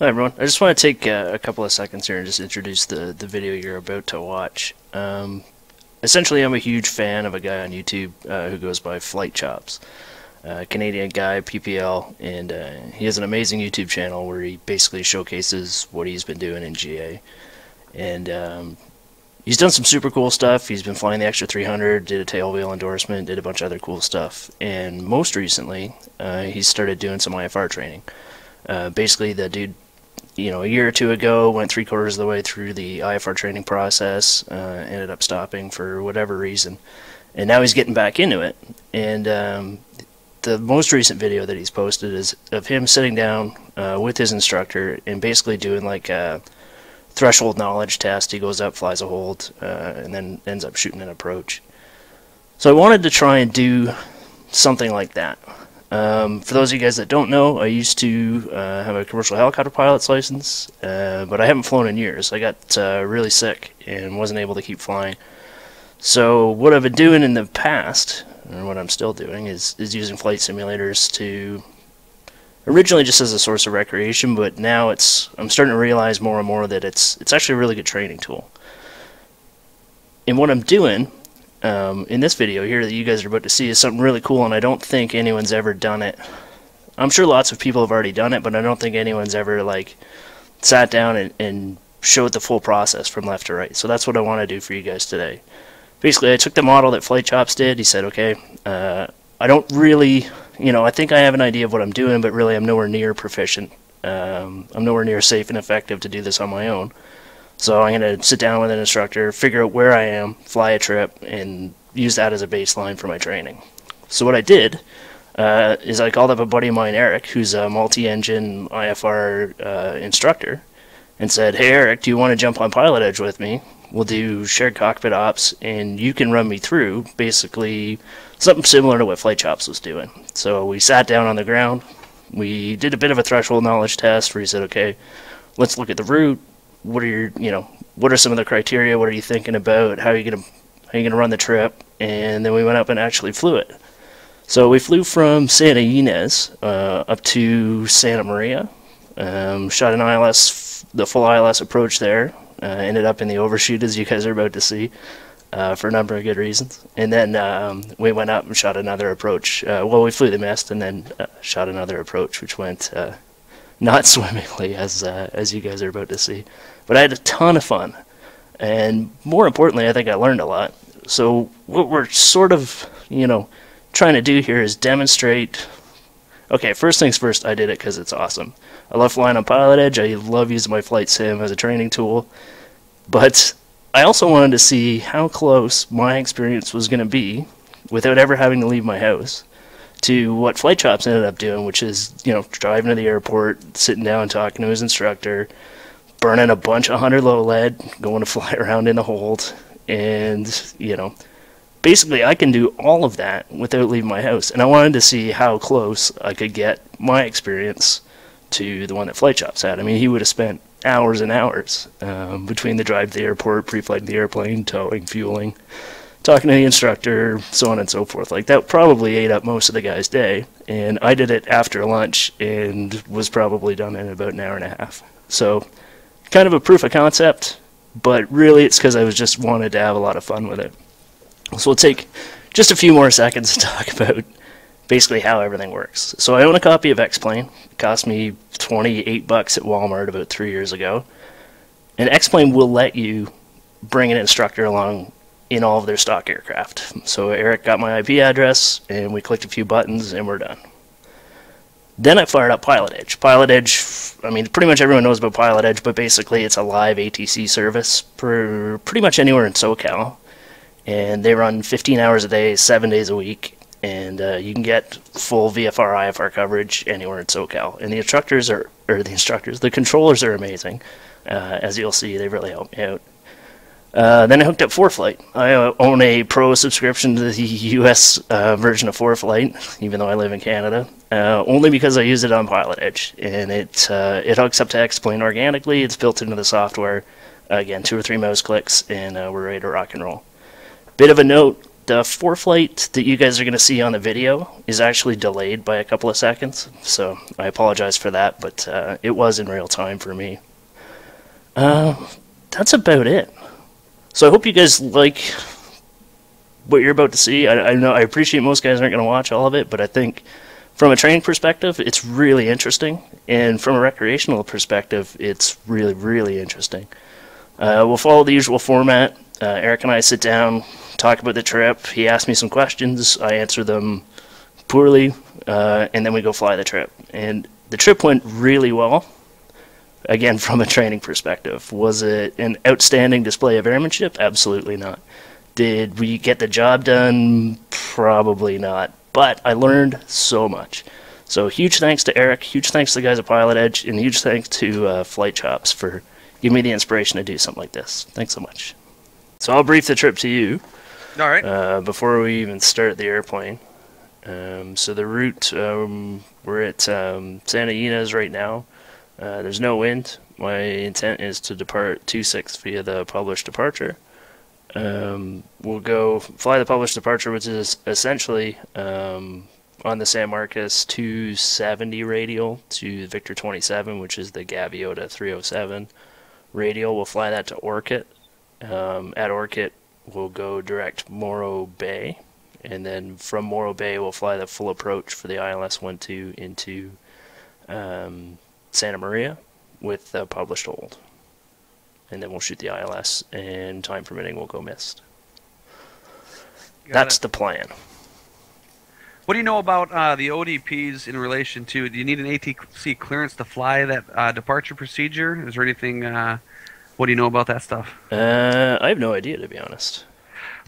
Hi everyone, I just want to take a couple of seconds here and just introduce the video you're about to watch. Essentially, I'm a huge fan of a guy on YouTube who goes by FlightChops. Canadian guy, PPL, and he has an amazing YouTube channel where he basically showcases what he's been doing in GA. And he's done some super cool stuff. He's been flying the Extra 300, did a tail wheel endorsement, did a bunch of other cool stuff. And most recently, he started doing some IFR training. Basically, the dude, a year or two ago, went 3/4 of the way through the IFR training process, ended up stopping for whatever reason, and now he's getting back into it. And the most recent video that he's posted is of him sitting down with his instructor and basically doing like a threshold knowledge test. He goes up, flies a hold, and then ends up shooting an approach. So I wanted to try and do something like that. For those of you guys that don't know, I used to have a commercial helicopter pilot's license, but I haven't flown in years. I got really sick and wasn't able to keep flying. So what I've been doing in the past, or what I'm still doing, is using flight simulators to, originally just as a source of recreation, but now I'm starting to realize more and more that it's actually a really good training tool. And what I'm doing in this video here that you guys are about to see is something really cool, and I don't think anyone's ever done it. I'm sure lots of people have already done it, but I don't think anyone's ever like sat down and showed the full process from left to right. So that's what I want to do for you guys today. Basically, I took the model that FlightChops did. He said, okay, I don't really, I think I have an idea of what I'm doing, but really I'm nowhere near proficient. I'm nowhere near safe and effective to do this on my own. So I'm going to sit down with an instructor, figure out where I am, fly a trip, and use that as a baseline for my training. So what I did is I called up a buddy of mine, Erik, who's a multi-engine IFR instructor, and said, hey Erik, do you want to jump on PilotEdge with me? We'll do shared cockpit ops, and you can run me through basically something similar to what FlightChops was doing. So we sat down on the ground, we did a bit of a threshold knowledge test where he said, okay, let's look at the route. What are what are some of the criteria? What are you thinking about? How are you gonna run the trip? And then we went up and actually flew it. So we flew from Santa Ynez up to Santa Maria. Shot an ILS, the full ILS approach there. Ended up in the overshoot, as you guys are about to see, for a number of good reasons. And then we went up and shot another approach. Well, we flew the mist and then shot another approach, which went not swimmingly, as you guys are about to see. But I had a ton of fun, and more importantly, I think I learned a lot. So what we're sort of, trying to do here is demonstrate. Okay, first things first, I did it because it's awesome. I love flying on PilotEdge. I love using my flight sim as a training tool. But I also wanted to see how close my experience was going to be without ever having to leave my house to what FlightChops ended up doing, which is, driving to the airport, sitting down, talking to his instructor, burning a bunch of 100 low lead, going to fly around in the hold, and, basically I can do all of that without leaving my house. And I wanted to see how close I could get my experience to the one that FlightChops had. I mean, he would have spent hours and hours between the drive to the airport, pre-flight the airplane, towing, fueling, talking to the instructor, so on and so forth. Like, that probably ate up most of the guy's day, and I did it after lunch and was probably done in about an hour and a half. So, kind of a proof of concept, but really it's because I just wanted to have a lot of fun with it. So we'll take just a few more seconds to talk about basically how everything works. So I own a copy of X-Plane. It cost me $28 at Walmart about 3 years ago. And X-Plane will let you bring an instructor along in all of their stock aircraft. So Erik got my IP address, and we clicked a few buttons, and we're done. Then I fired up PilotEdge. PilotEdge, I mean, pretty much everyone knows about PilotEdge, but basically it's a live ATC service for pretty much anywhere in SoCal. And they run 15 hours a day, 7 days a week, and you can get full VFR, IFR coverage anywhere in SoCal. And the controllers are amazing. As you'll see, they really help me out. Then I hooked up ForeFlight. I own a pro subscription to the US version of ForeFlight, even though I live in Canada, only because I use it on PilotEdge. And it hooks up to X-Plane organically. It's built into the software. Again, 2 or 3 mouse clicks, and we're ready to rock and roll. Bit of a note, The ForeFlight that you guys are going to see on the video is actually delayed by a couple of seconds, so I apologize for that, but it was in real time for me. That's about it. So I hope you guys like what you're about to see. I know I appreciate most guys aren't going to watch all of it, but I think from a training perspective, it's really interesting, and from a recreational perspective, it's really, really interesting. We'll follow the usual format. Erik and I sit down, talk about the trip. He asks me some questions. I answer them poorly, and then we go fly the trip. And the trip went really well. Again, from a training perspective, was it an outstanding display of airmanship? Absolutely not. Did we get the job done? Probably not. But I learned so much. So huge thanks to Erik, huge thanks to the guys at PilotEdge, and huge thanks to FlightChops for giving me the inspiration to do something like this. Thanks so much. So I'll brief the trip to you. All right. Before we even start the airplane. So the route, we're at Santa Ynez right now. There's no wind. My intent is to depart 26 via the published departure. We'll go fly the published departure, which is essentially on the San Marcos 270 radial to Victor 27, which is the Gaviota 307 radial. We'll fly that to Orchid. At Orchid, we'll go direct Morro Bay, and then from Morro Bay, we'll fly the full approach for the ILS-12 into Santa Maria with the published hold. And then we'll shoot the ILS, and time permitting, we'll go missed. That's the plan. What do you know about the ODPs in relation to, do you need an ATC clearance to fly that departure procedure? Is there anything, what do you know about that stuff? I have no idea, to be honest.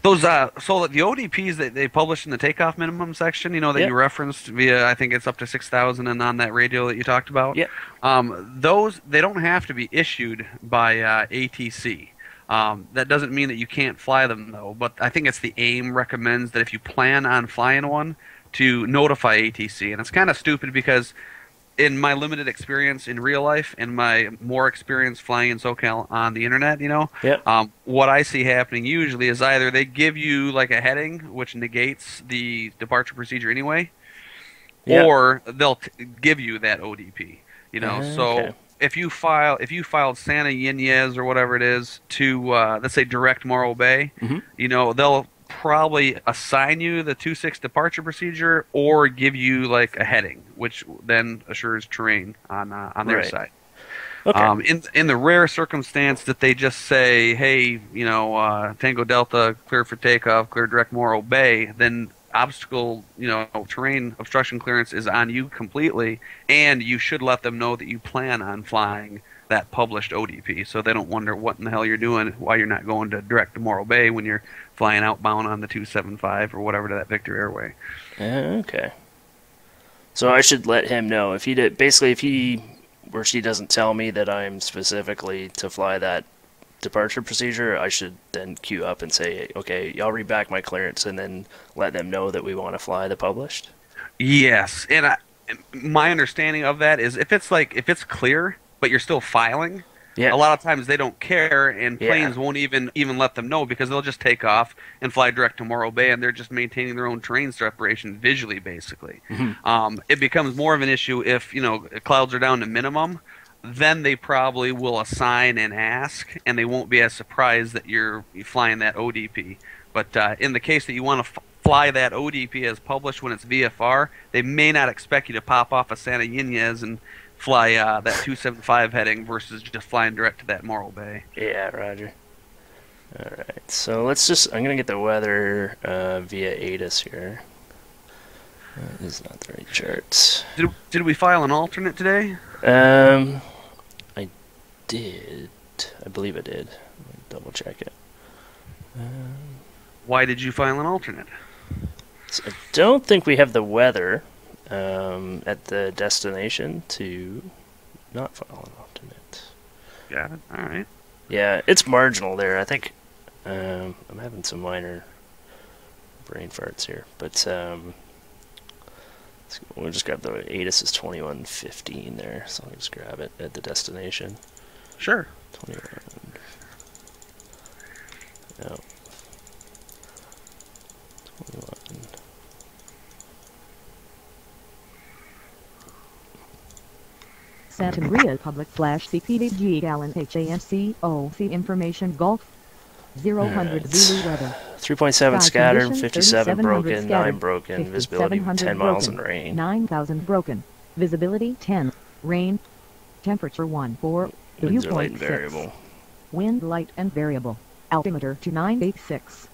Those so the ODPs that they published in the takeoff minimum section, you know, that you referenced via, I think it's up to 6,000 and on that radio that you talked about. Yeah. Those, they don't have to be issued by ATC. That doesn't mean that you can't fly them though, but I think it's the AIM recommends that if you plan on flying one, to notify ATC, and it's kind of stupid because in my limited experience in real life and my more experience flying in SoCal on the internet, you know, what I see happening usually is either they give you like a heading which negates the departure procedure anyway, or they'll give you that ODP, you know. So if you filed Santa Ynez or whatever it is to let's say direct Morro Bay, you know, they'll probably assign you the 26 departure procedure or give you like a heading, which then assures terrain on their side. Okay. In the rare circumstance that they just say, hey, you know, Tango Delta clear for takeoff, clear direct Morro Bay, then obstacle, you know, terrain obstruction clearance is on you completely, and you should let them know that you plan on flying that published ODP, so they don't wonder what in the hell you're doing, why you're not going to direct to Morro Bay when you're flying outbound on the 275 or whatever to that Victor Airway. Okay. So I should let him know if he did. Basically, if he or she doesn't tell me that I'm specifically to fly that departure procedure, I should then queue up and say, okay, I'll read back my clearance, and then let them know that we want to fly the published. Yes, and my understanding of that is if it's clear, but you're still filing, a lot of times they don't care, and planes won't even let them know because they'll just take off and fly direct to Morro Bay, and they're just maintaining their own terrain separation visually, basically. It becomes more of an issue if, you know, clouds are down to minimum. Then they probably will assign and ask, and they won't be as surprised that you're flying that ODP. But in the case that you want to fly that ODP as published when it's VFR, they may not expect you to pop off of Santa Ynez and fly that 275 heading versus just flying direct to that Morro Bay. Yeah, roger. Alright, so let's just, I'm going to get the weather via HOTAS here. That is not the right chart. Did we file an alternate today? I did. I believe I did. Let me double check it. Why did you file an alternate? So I don't think we have the weather at the destination to not file an alternate. Got it. All right. Yeah, it's marginal there. I think I'm having some minor brain farts here, but we'll just grab the HOTAS is 21:15 there, so I'll just grab it at the destination. Sure. 21. No. Santa Maria Public Flash CPDG Gallon HANC OC Information Golf 0 Zulu weather. 3.7 scattered, conditions, 57 broken, 9 scattered, broken, visibility 10 miles in rain. 9,000 broken, visibility 10, rain, temperature 1-4, Winds are light viewpoint and 6, variable. wind light and variable, altimeter 2986,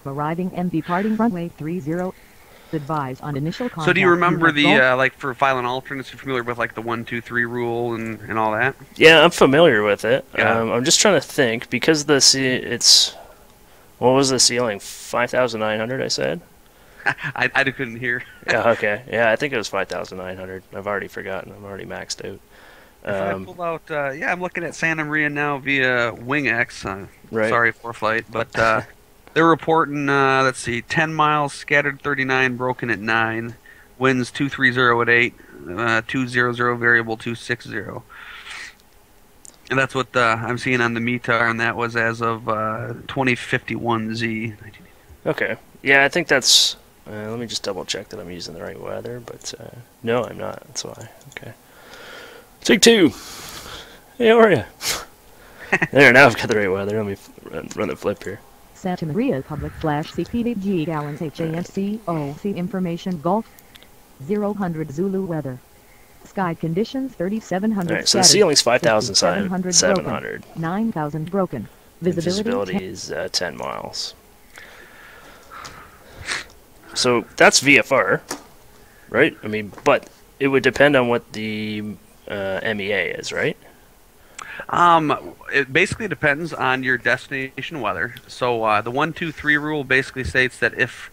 arriving and departing runway 30, advise on initial contact. So do you remember have the, golf- like for filing alternates, you're familiar with like the 1, 2, 3 rule and all that? Yeah, I'm familiar with it. Yeah. I'm just trying to think, because it's... What was the ceiling? 5,900, I said? I couldn't hear. Yeah, okay. Yeah, I think it was 5,900. I've already forgotten. I'm already maxed out. If I pull out, yeah, I'm looking at Santa Maria now via WingX. Right. Sorry, ForeFlight, but they're reporting, let's see, 10 miles, scattered 39, broken at 9, winds 230 at 8, 200 variable 260. And that's what I'm seeing on the METAR, and that was as of 2051Z. Okay. Yeah, I think that's... let me just double check that I'm using the right weather, but no, I'm not. That's why. Okay. Take 2. Hey, how are you? There, now I've got the right weather. Let me run the flip here. Santa Maria Public Flash CPDG Gallons HANC OC Information Golf 0 Zulu weather. Sky conditions 3,700 All right, so the scattered, ceiling's 5,700. 5,700 broken, 9,000 broken. Visibility is 10 miles. So that's VFR, right? I mean, but it would depend on what the MEA is, right? It basically depends on your destination weather. So the 1, 2, 3 rule basically states that if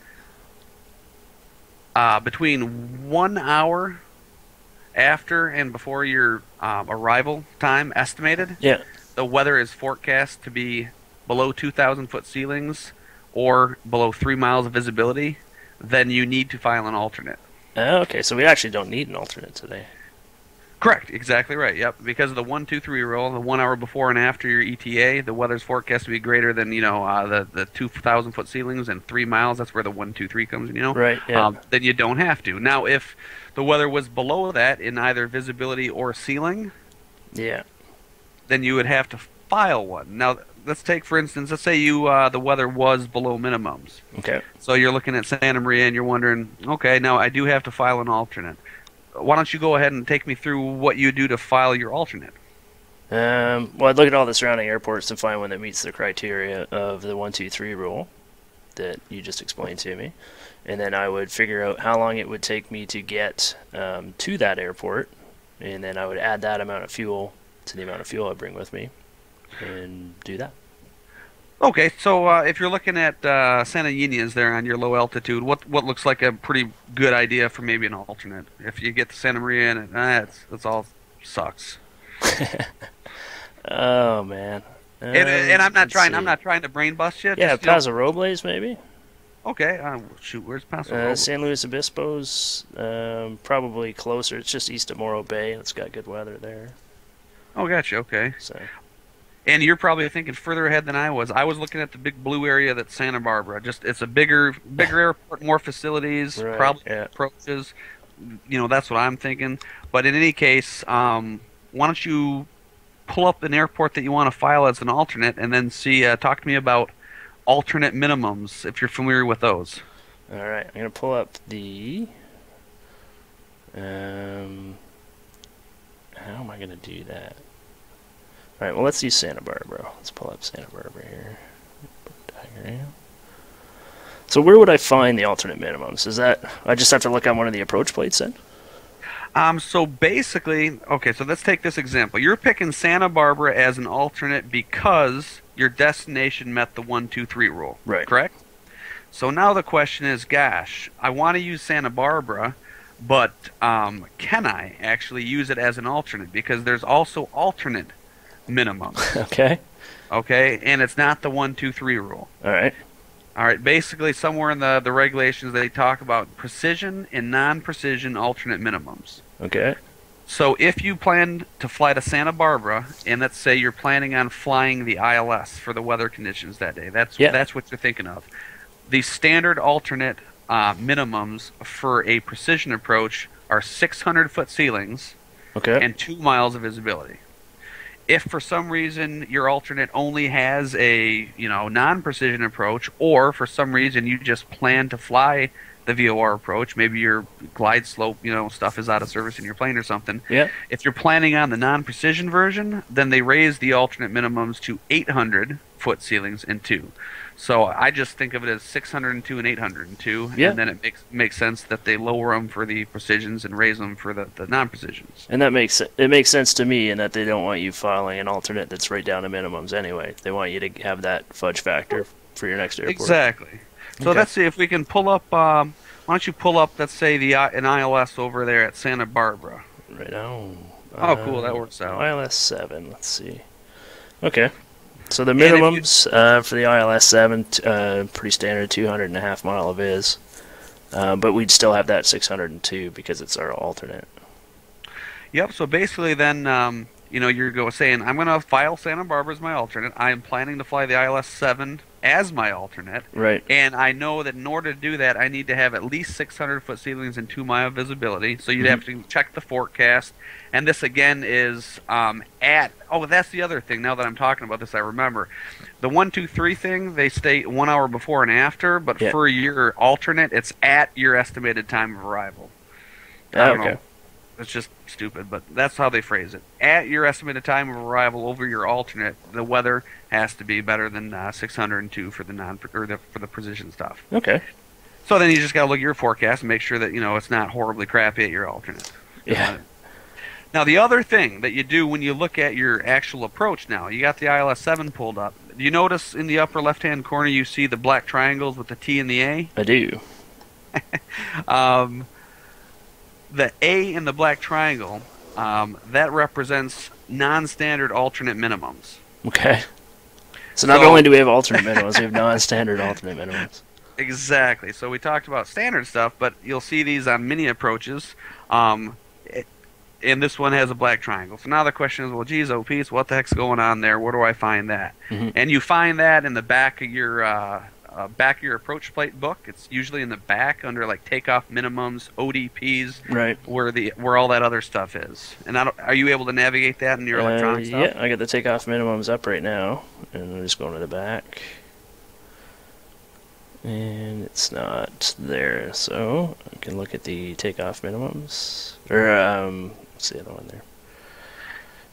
between 1 hour after and before your arrival time estimated, Yeah. the weather is forecast to be below 2,000 foot ceilings or below 3 miles of visibility, then you need to file an alternate. Okay, so we actually don't need an alternate today. Correct, exactly right. Yep, because of the 1, 2, 3 rule, the 1 hour before and after your ETA, the weather's forecast to be greater than the 2,000 foot ceilings and 3 miles. That's where the 1, 2, 3 comes in. Right. Yeah. Then you don't have to. Now, if the weather was below that in either visibility or ceiling, Yeah. then you would have to file one. Now, let's take for instance, let's say the weather was below minimums. Okay. So you're looking at Santa Maria and you're wondering, okay, now I do have to file an alternate. Why don't you go ahead and take me through what you do to file your alternate? Well, I'd look at all the surrounding airports to find one that meets the criteria of the 1, 2, 3 rule that you just explained to me, and then I would figure out how long it would take me to get to that airport, and then I would add that amount of fuel to the amount of fuel I bring with me, and do that. Okay, so if you're looking at Santa Ynez there on your low altitude, what looks like a pretty good idea for maybe an alternate? If you get to Santa Maria and that's all sucks. Oh man. And I'm not let's trying to brain bust you. Yeah, just, Paso Robles maybe. Okay, shoot, where's Paso Robles? San Luis Obispo's probably closer. It's just east of Morro Bay, and it's got good weather there. Oh, gotcha. Okay. So. And you're probably thinking further ahead than I was. I was looking at the big blue area that's Santa Barbara. Just it's a bigger airport, more facilities, Right, probably yeah. approaches. That's what I'm thinking. But in any case, why don't you pull up an airport that you want to file as an alternate, and then talk to me about alternate minimums if you're familiar with those. All right, I'm gonna pull up the. How am I gonna do that? All right, well, let's use Santa Barbara. Let's pull up Santa Barbara here. Diagram. So where would I find the alternate minimums? Is that I just have to look on one of the approach plates then? So basically, okay, so let's take this example. You're picking Santa Barbara as an alternate because your destination met the 1, 2, 3 rule. Right. Correct? So now the question is, gosh, I want to use Santa Barbara, but can I actually use it as an alternate? Because there's also alternate minimums. Okay. Okay, and it's not the 1, 2, 3 rule. All right. All right, basically somewhere in the regulations they talk about precision and non-precision alternate minimums. Okay. So if you plan to fly to Santa Barbara, and let's say you're planning on flying the ILS for the weather conditions that day, that's what you're thinking of. the standard alternate minimums for a precision approach are 600-foot ceilings Okay. and 2 miles of visibility. If for some reason your alternate only has a non-precision approach, or for some reason you just plan to fly the VOR approach, maybe your glide slope stuff is out of service in your plane or something. Yeah. If you're planning on the non-precision version, then they raise the alternate minimums to 800-foot ceilings and 2. So I just think of it as 602 and 802, Yeah. and then it makes sense that they lower them for the precisions and raise them for the non-precisions. And it makes sense to me in that they don't want you filing an alternate that's right down to minimums anyway. They want you to have that fudge factor for your next airport. Exactly. So Okay. let's see if we can pull up. Why don't you pull up, let's say, an ILS over there at Santa Barbara? Right now. Oh, cool. That works out. ILS 7. Let's see. Okay. So the if you- minimums for the ILS 7, pretty standard 200.5 mile of is. But we'd still have that 602 because it's our alternate. Yep. So basically, then you're saying I'm going to file Santa Barbara as my alternate. I am planning to fly the ILS 7 as my alternate. Right. And I know that in order to do that, I need to have at least 600-foot ceilings and 2 mile visibility. So you'd have to check the forecast. And this again is that's the other thing. Now that I'm talking about this, I remember the 1, 2, 3 thing. They state 1 hour before and after, but Yeah. for your alternate, it's at your estimated time of arrival. I Oh, don't okay. know. It's just stupid, but that's how they phrase it. At your estimated time of arrival over your alternate, the weather has to be better than 602 for the for the precision stuff. Okay. So then you just got to look at your forecast and make sure that it's not horribly crappy at your alternate. Yeah. Now the other thing that you do when you look at your actual approach, now you got the ILS 7 pulled up. Do you notice in the upper left-hand corner you see the black triangles with the T and the A? I do. The A in the black triangle, that represents non-standard alternate minimums. Okay. So not only do we have alternate minimums, we have non-standard alternate minimums. Exactly. So we talked about standard stuff, but you'll see these on mini approaches, and this one has a black triangle. So now the question is, well, geez, oh, Pete, what the heck's going on there? Where do I find that? Mhm. And you find that in the back of your approach plate book. It's usually in the back under like takeoff minimums, ODPs, Right. where all that other stuff is. And are you able to navigate that in your electronic stuff? Yeah, I got the takeoff minimums up right now, and I'm just going to the back. And it's not there, so I can look at the takeoff minimums. Or, what's the other one there?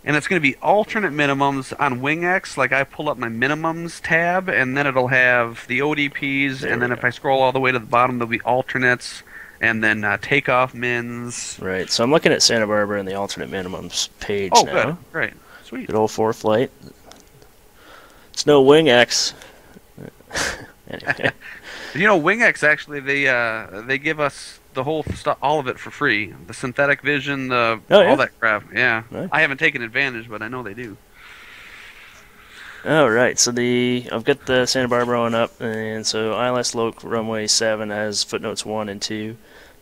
And it's going to be alternate minimums on WingX. Like I pull up my minimums tab, and then it'll have the ODPs, There and then we if go. I scroll all the way to the bottom, there'll be alternates, and then takeoff mins. Right, so I'm looking at Santa Barbara and the alternate minimums page Oh, now. good, great, sweet. Good old ForeFlight. It's no WingX. Anyway. WingX actually they give us the whole stuff, all of it for free. The synthetic vision, yeah? all that crap. Yeah, Right. I haven't taken advantage, but I know they do. All right, so I've got the Santa Barbara one up, and so ILS local runway 7 has footnotes 1 and 2,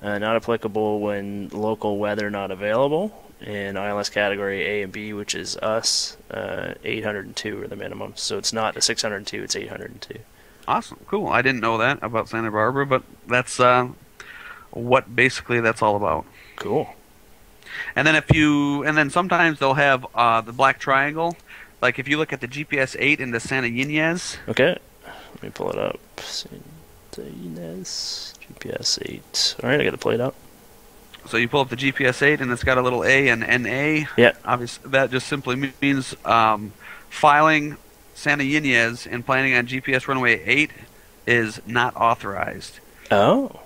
not applicable when local weather not available. And ILS category A and B, which is us, 802 are the minimum. So it's not the 602, it's 802. Awesome, cool. I didn't know that about Santa Barbara, but that's what basically that's all about. Cool. And then sometimes they'll have the black triangle. Like if you look at the GPS 8 in the Santa Ynez. Okay, let me pull it up. Santa Ynez, GPS 8. All right, I got the plate up. So you pull up the GPS 8 and it's got a little A and NA. Yeah. Obviously, that just simply means filing Santa Ynez and planning on GPS runway 8 is not authorized. Oh,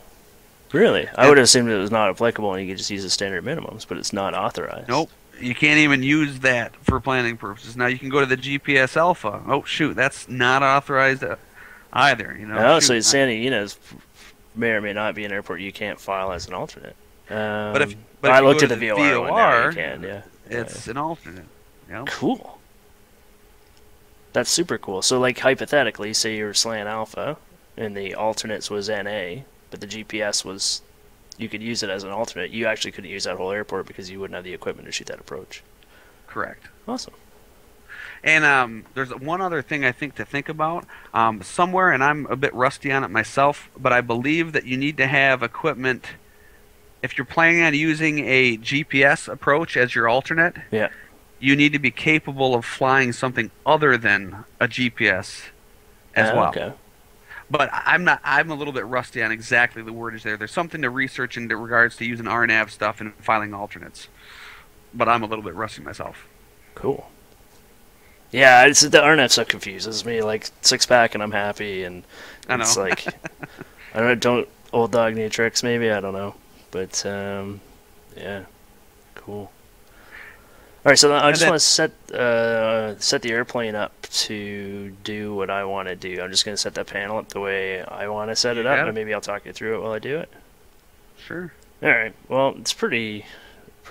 really? I would have assumed it was not applicable and you could just use the standard minimums, but it's not authorized. Nope. You can't even use that for planning purposes. Now you can go to the GPS Alpha. Oh shoot, that's not authorized either. Oh, so Santa Ynez may or may not be an airport you can't file as an alternate. But if I you looked go at to the the VOR one, now VOR, you can, yeah. it's an alternate. Yep. Cool. That's super cool. So, like, hypothetically, say you were slant alpha, and the alternates was NA, but the GPS was, you could use it as an alternate. You actually couldn't use that whole airport because you wouldn't have the equipment to shoot that approach. Correct. Awesome. And there's one other thing I think to think about. Somewhere, and I'm a bit rusty on it myself, but I believe that you need to have equipment. If you're planning on using a GPS approach as your alternate, Yeah. you need to be capable of flying something other than a GPS as well. Okay. But I'm not. I'm a little bit rusty on exactly the wordage there. There's something to research in regards to using RNAV stuff and filing alternates. But I'm a little bit rusty myself. Cool. Yeah, it's the RNF stuff confuses me. Like 6-pack and I'm happy, and I know. it's like don't old dog need tricks maybe, I don't know, but yeah, cool. All right, so I just want to set the airplane up to do what I want to do. I'm just going to set that panel up the way I want to set it up, and maybe I'll talk you through it while I do it. Sure. All right. Well, it's pretty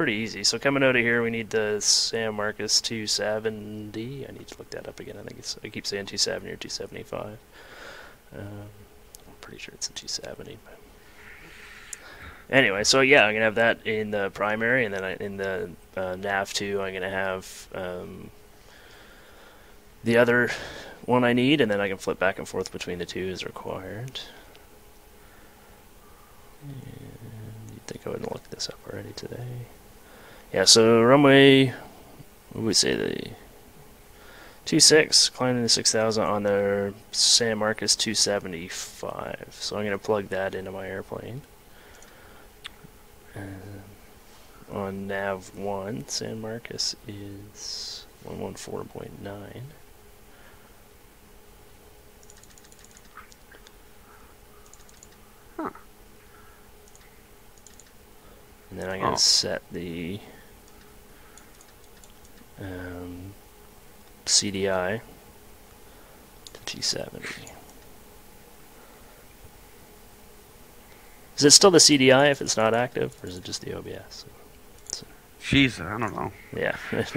easy. So coming out of here, we need the San Marcos 270. I need to look that up again. I keep saying 270 or 275. I'm pretty sure it's a 270. But anyway, so yeah, I'm gonna have that in the primary, and then in the nav 2, I'm gonna have the other one I need, and then I can flip back and forth between the two as required. And you'd think I would look this up already today. Yeah, so runway, what would we say, the 26, climbing to 6,000 on the San Marcos 275. So I'm going to plug that into my airplane. And on nav 1, San Marcos is 114.9. Huh. And then I'm going to set the CDI to 270. Is it still the CDI if it's not active, or is it just the OBS? Jeez, I don't know. Yeah, it's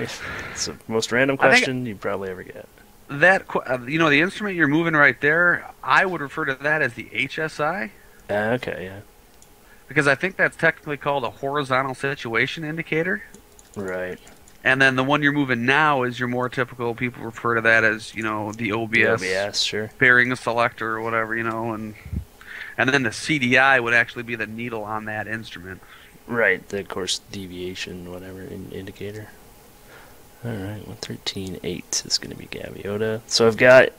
the most random question you'd probably ever get. That the instrument you're moving right there, I would refer to that as the HSI. Okay, yeah. Because I think that's technically called a horizontal situation indicator. Right. And then the one you're moving now is your more typical, people refer to that as, the OBS. The OBS, sure. Bearing selector or whatever, and then the CDI would actually be the needle on that instrument. Right, the course deviation, whatever, indicator. Alright, 113.8 is going to be Gaviota. So I've got,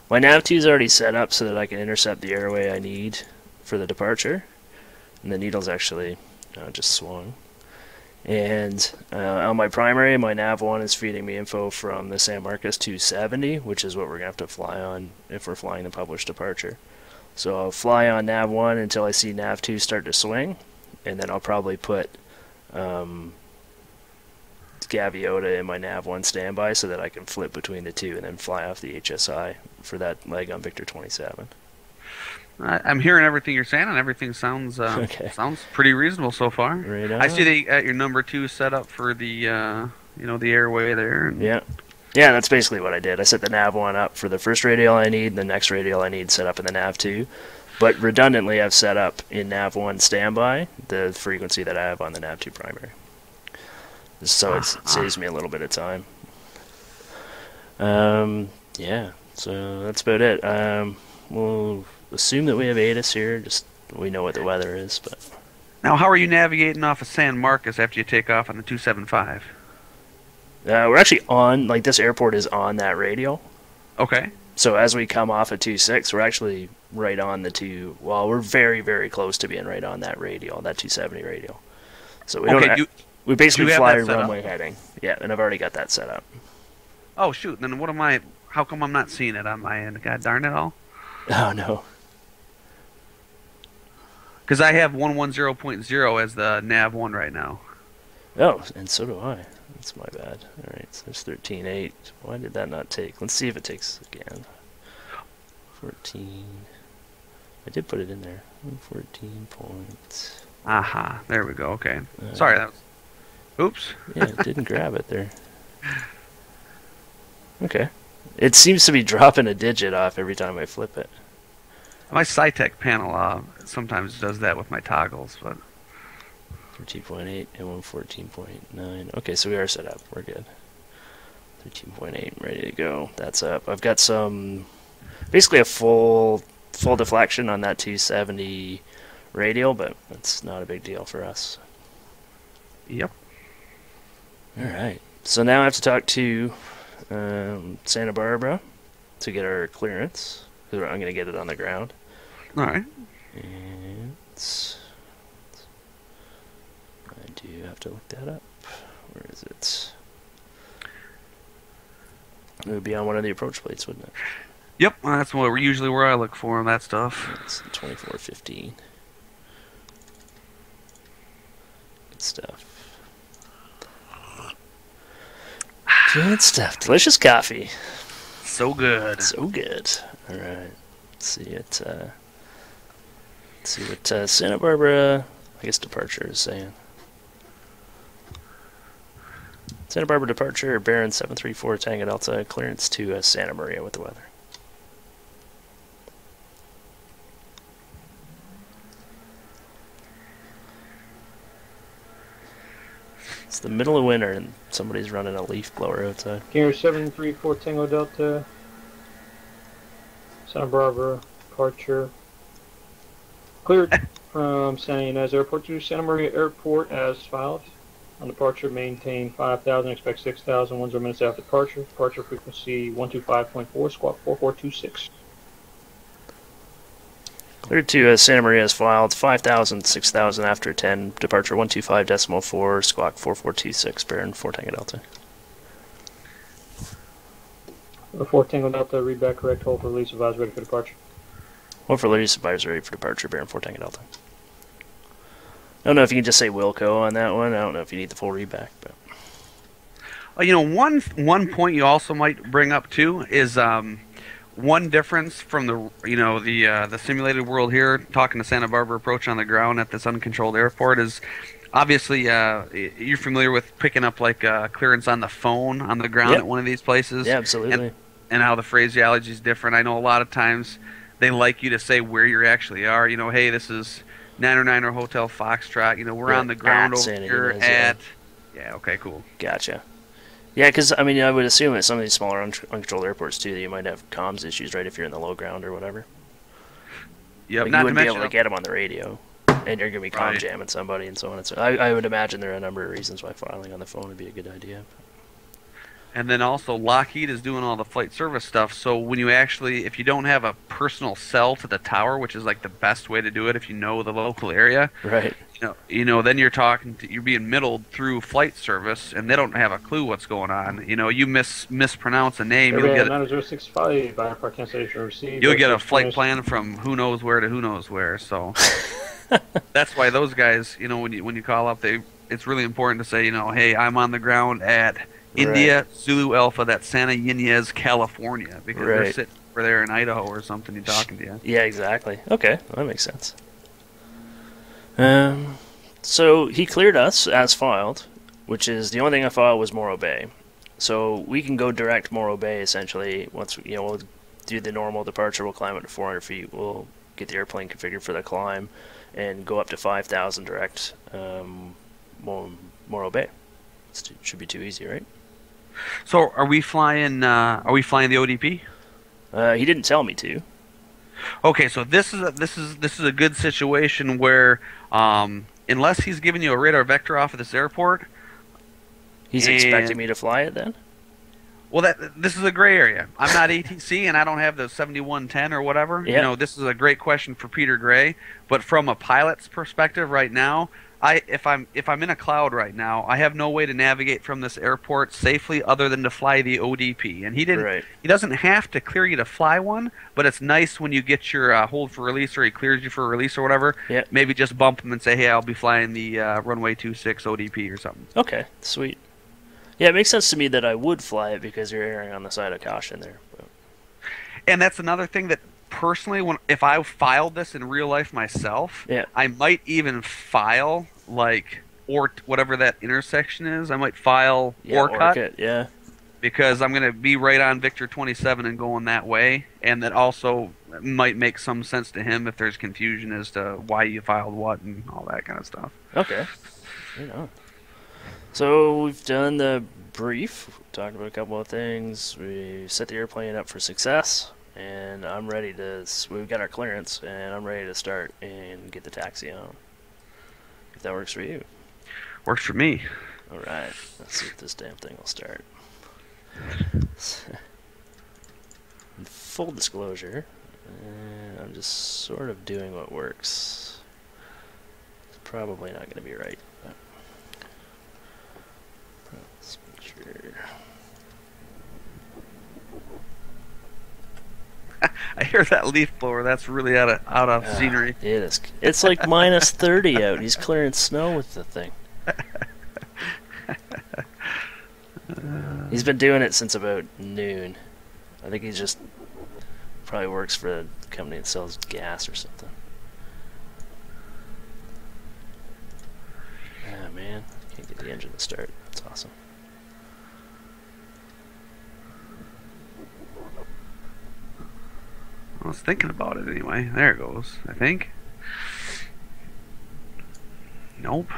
my nav2 is already set up so that I can intercept the airway I need for the departure. And the needle's actually just swung. And on my primary, my nav1 is feeding me info from the San Marcos 270, which is what we're going to have to fly on if we're flying the published departure. So I'll fly on nav1 until I see nav2 start to swing, and then I'll probably put Gaviota in my nav1 standby so that I can flip between the two and then fly off the HSI for that leg on Victor 27. I'm hearing everything you're saying, and everything sounds sounds pretty reasonable so far. Right on. I see that you got your number 2 set up for the the airway there. Yeah, that's basically what I did. I set the nav 1 up for the first radial I need, and the next radial I need set up in the nav 2. But redundantly, I've set up in nav 1 standby the frequency that I have on the nav 2 primary. So it saves me a little bit of time. Yeah, so that's about it. We'll assume that we have HOTAS here, just we know what the weather is. But now, how are you navigating off of San Marcos after you take off on the 275? we're actually on, like, this airport is on that radial. Okay. So as we come off at 26, we're actually right on the we're very, very close to being right on that radial, that 270 radial. So we we basically fly runway heading. Yeah, and I've already got that set up. Oh, shoot. Then how come I'm not seeing it on my end? God darn it all. Oh, no. Because I have 110.0 as the nav 1 right now. Oh, and so do I. That's my bad. Alright, so there's 13.8. Why did that not take? Let's see if it takes again. 14. I did put it in there. 14 points. Aha, there we go. Okay. Sorry, that was... Oops. Yeah, it didn't grab it there. Okay. It seems to be dropping a digit off every time I flip it. My Saitek panel sometimes does that with my toggles, but 13.8 and 114.9. Okay, so we are set up. We're good. 13.8, ready to go. That's up. I've got some, basically a full deflection on that 270 radial, but that's not a big deal for us. Yep. All right. So now I have to talk to Santa Barbara to get our clearance, because I'm going to get it on the ground. All right. And I do have to look that up. Where is it? It would be on one of the approach plates, wouldn't it? Yep, that's usually where I look for that stuff. It's 2415. Good stuff. Good stuff. Delicious coffee. So good. So good. All right. Let's see it. Let's see what Santa Barbara, I guess, departure is saying. Santa Barbara departure, Baron 734 Tango Delta, clearance to Santa Maria with the weather. It's the middle of winter and somebody's running a leaf blower outside. Gear 734 Tango Delta, Santa Barbara, departure. Cleared from Santa Ynez Airport to Santa Maria Airport as filed. On departure, maintain 5,000, expect 6,000, 10 minutes after departure. Departure frequency 125.4, squawk 4426. Cleared to Santa Maria as filed, 5,000, 6,000 after 10, departure 125.4, squawk 4426, Baron 4 Tango Delta. 4 Tango Delta, read back correct, hold for release, advise ready for departure. Hold for release, advise ready for departure, Baron 4 Tango Delta. I don't know if you can just say Wilco on that one. I don't know if you need the full readback, but You know, one point you also might bring up too is one difference from the simulated world here, talking to Santa Barbara approach on the ground at this uncontrolled airport, is obviously you're familiar with picking up like clearance on the phone on the ground Yep. at one of these places. Yeah, absolutely. And how the phraseology is different. I know a lot of times they like you to say where you actually are. You know, hey, this is 909 Hotel Foxtrot. You know, we're Yeah, on the ground at over Santa here Ynez, at. Yeah. Okay. Cool. Gotcha. Yeah, because I mean, I would assume at some of these smaller uncontrolled airports too, that you might have comms issues, right? If you're in the low ground or whatever. Yep. Like, Not you to wouldn't be mention able to get them on the radio, and you're gonna be comm Right. jamming somebody and so on and so. I would imagine there are a number of reasons why filing on the phone would be a good idea. And then also Lockheed is doing all the flight service stuff. So when you actually, if you don't have a personal cell to the tower, which is like the best way to do it if you know the local area, Right. then you're being middled through flight service, and they don't have a clue what's going on. You know, you mispronounce a name, you'll get 9065, airport cancellation received. you'll get a flight plan from who knows where to who knows where. So that's why those guys, you know, when you call up, it's really important to say, you know, hey, I'm on the ground at India Zulu Alpha, that's Santa Ynez, California, because they're sitting over there in Idaho or something and talking to you. Yeah, exactly. Okay, well, that makes sense. So he cleared us as filed, which is the only thing I filed was Morro Bay. So we can go direct Morro Bay essentially. Once we'll do the normal departure, we'll climb up to 400 feet. We'll get the airplane configured for the climb, and go up to 5,000 direct Morro Bay. It should be too easy, right? So are we flying the ODP? He didn't tell me to. Okay, so this is a good situation where unless he's giving you a radar vector off of this airport, He's expecting me to fly it then? well, this is a gray area. I'm not ATC and I don't have the 7110 or whatever. Yeah. You know, this is a great question for Peter Gray, but from a pilot's perspective right now, if I'm in a cloud right now, I have no way to navigate from this airport safely other than to fly the ODP. And he doesn't have to clear you to fly one, but it's nice when you get your hold for release, or he clears you for release or whatever. Yeah. Maybe just bump him and say, hey, I'll be flying the runway 26 ODP or something. Okay, sweet. Yeah, it makes sense to me that I would fly it because you're erring on the side of caution there. But And that's another thing that personally, if I filed this in real life myself, yeah. I might even file or whatever that intersection is. I might file Orcut, yeah. because I'm going to be right on Victor 27 and going that way, and that also might make some sense to him if there's confusion as to why you filed what and all that kind of stuff. Okay. You know. So we've done the brief, talked about a couple of things. We set the airplane up for success, and I'm ready to. We've got our clearance, and I'm ready to start and get the taxi on. If that works for you. Works for me. All right. Let's see if this damn thing will start. In full disclosure, I'm just sort of doing what works. It's probably not going to be right. But let's make sure. I hear that leaf blower. That's really out of scenery. It is. It's like minus 30 out. He's clearing snow with the thing. He's been doing it since about noon. I think he just probably works for a company that sells gas or something. Ah, man. Can't get the engine to start. That's awesome. I was thinking about it anyway. There it goes, I think. Nope.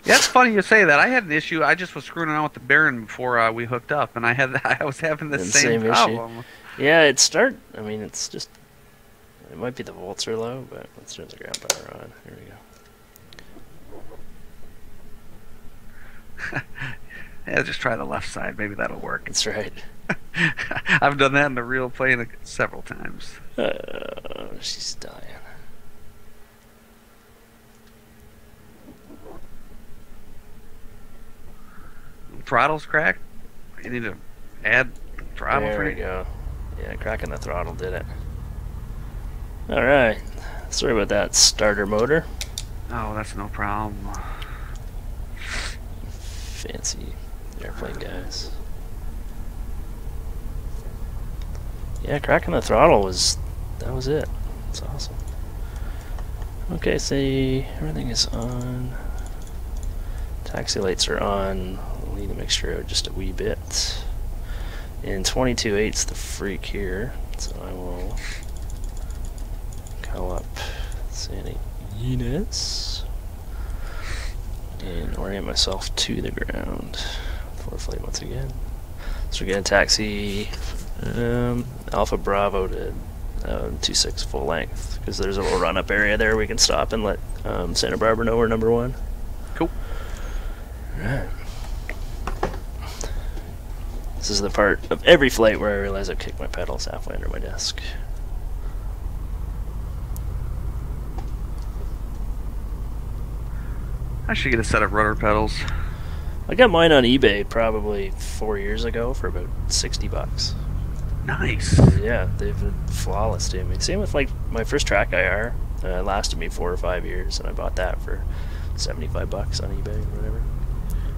Yeah, it's funny you say that. I had an issue. I just was screwing around with the bearing before we hooked up, and I was having the same problem. Issue. Yeah, I mean, it's just... It might be the volts are low, but let's turn the ground power on. Here we go. Yeah, just try the left side. Maybe that'll work. That's right. I've done that in the real plane several times. She's dying. Throttle's cracked. You need to add throttle there for we you. go. Yeah, cracking the throttle did it. Alright. Sorry about that starter motor. Oh, that's no problem. Fancy airplane guys. Yeah, cracking the throttle that was it. It's awesome. Okay, see, everything is on. Taxi lights are on. We'll need to make sure just a wee bit. And 22.8's the freak here, so I will call up Santa Ynez and orient myself to the ground. ForeFlight once again. So we're gonna taxi Alpha Bravo to 26 full length, because there's a little run-up area there we can stop and let Santa Barbara know we're number one. Cool. Alright. This is the part of every flight where I realize I've kicked my pedals halfway under my desk. I should get a set of rudder pedals. I got mine on eBay probably 4 years ago for about $60. Nice. Yeah, they've been flawless to me. Same with like my first track IR. It lasted me 4 or 5 years, and I bought that for $75 on eBay or whatever.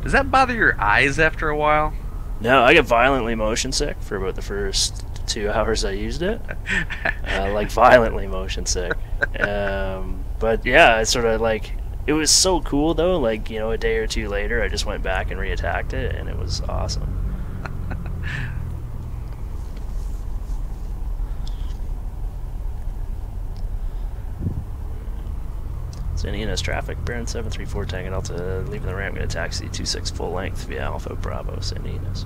Does that bother your eyes after a while? No, I got violently motion sick for about the first 2 hours I used it. Like violently motion sick. But yeah, it's sort of like, it was so cool though. Like, you know, a day or two later, I just went back and reattacked it, and it was awesome. Santa Ynez traffic, bearing 734 Tango Delta, leaving the ramp, going to taxi 26 full length via Alpha Bravo, Santa Ynez.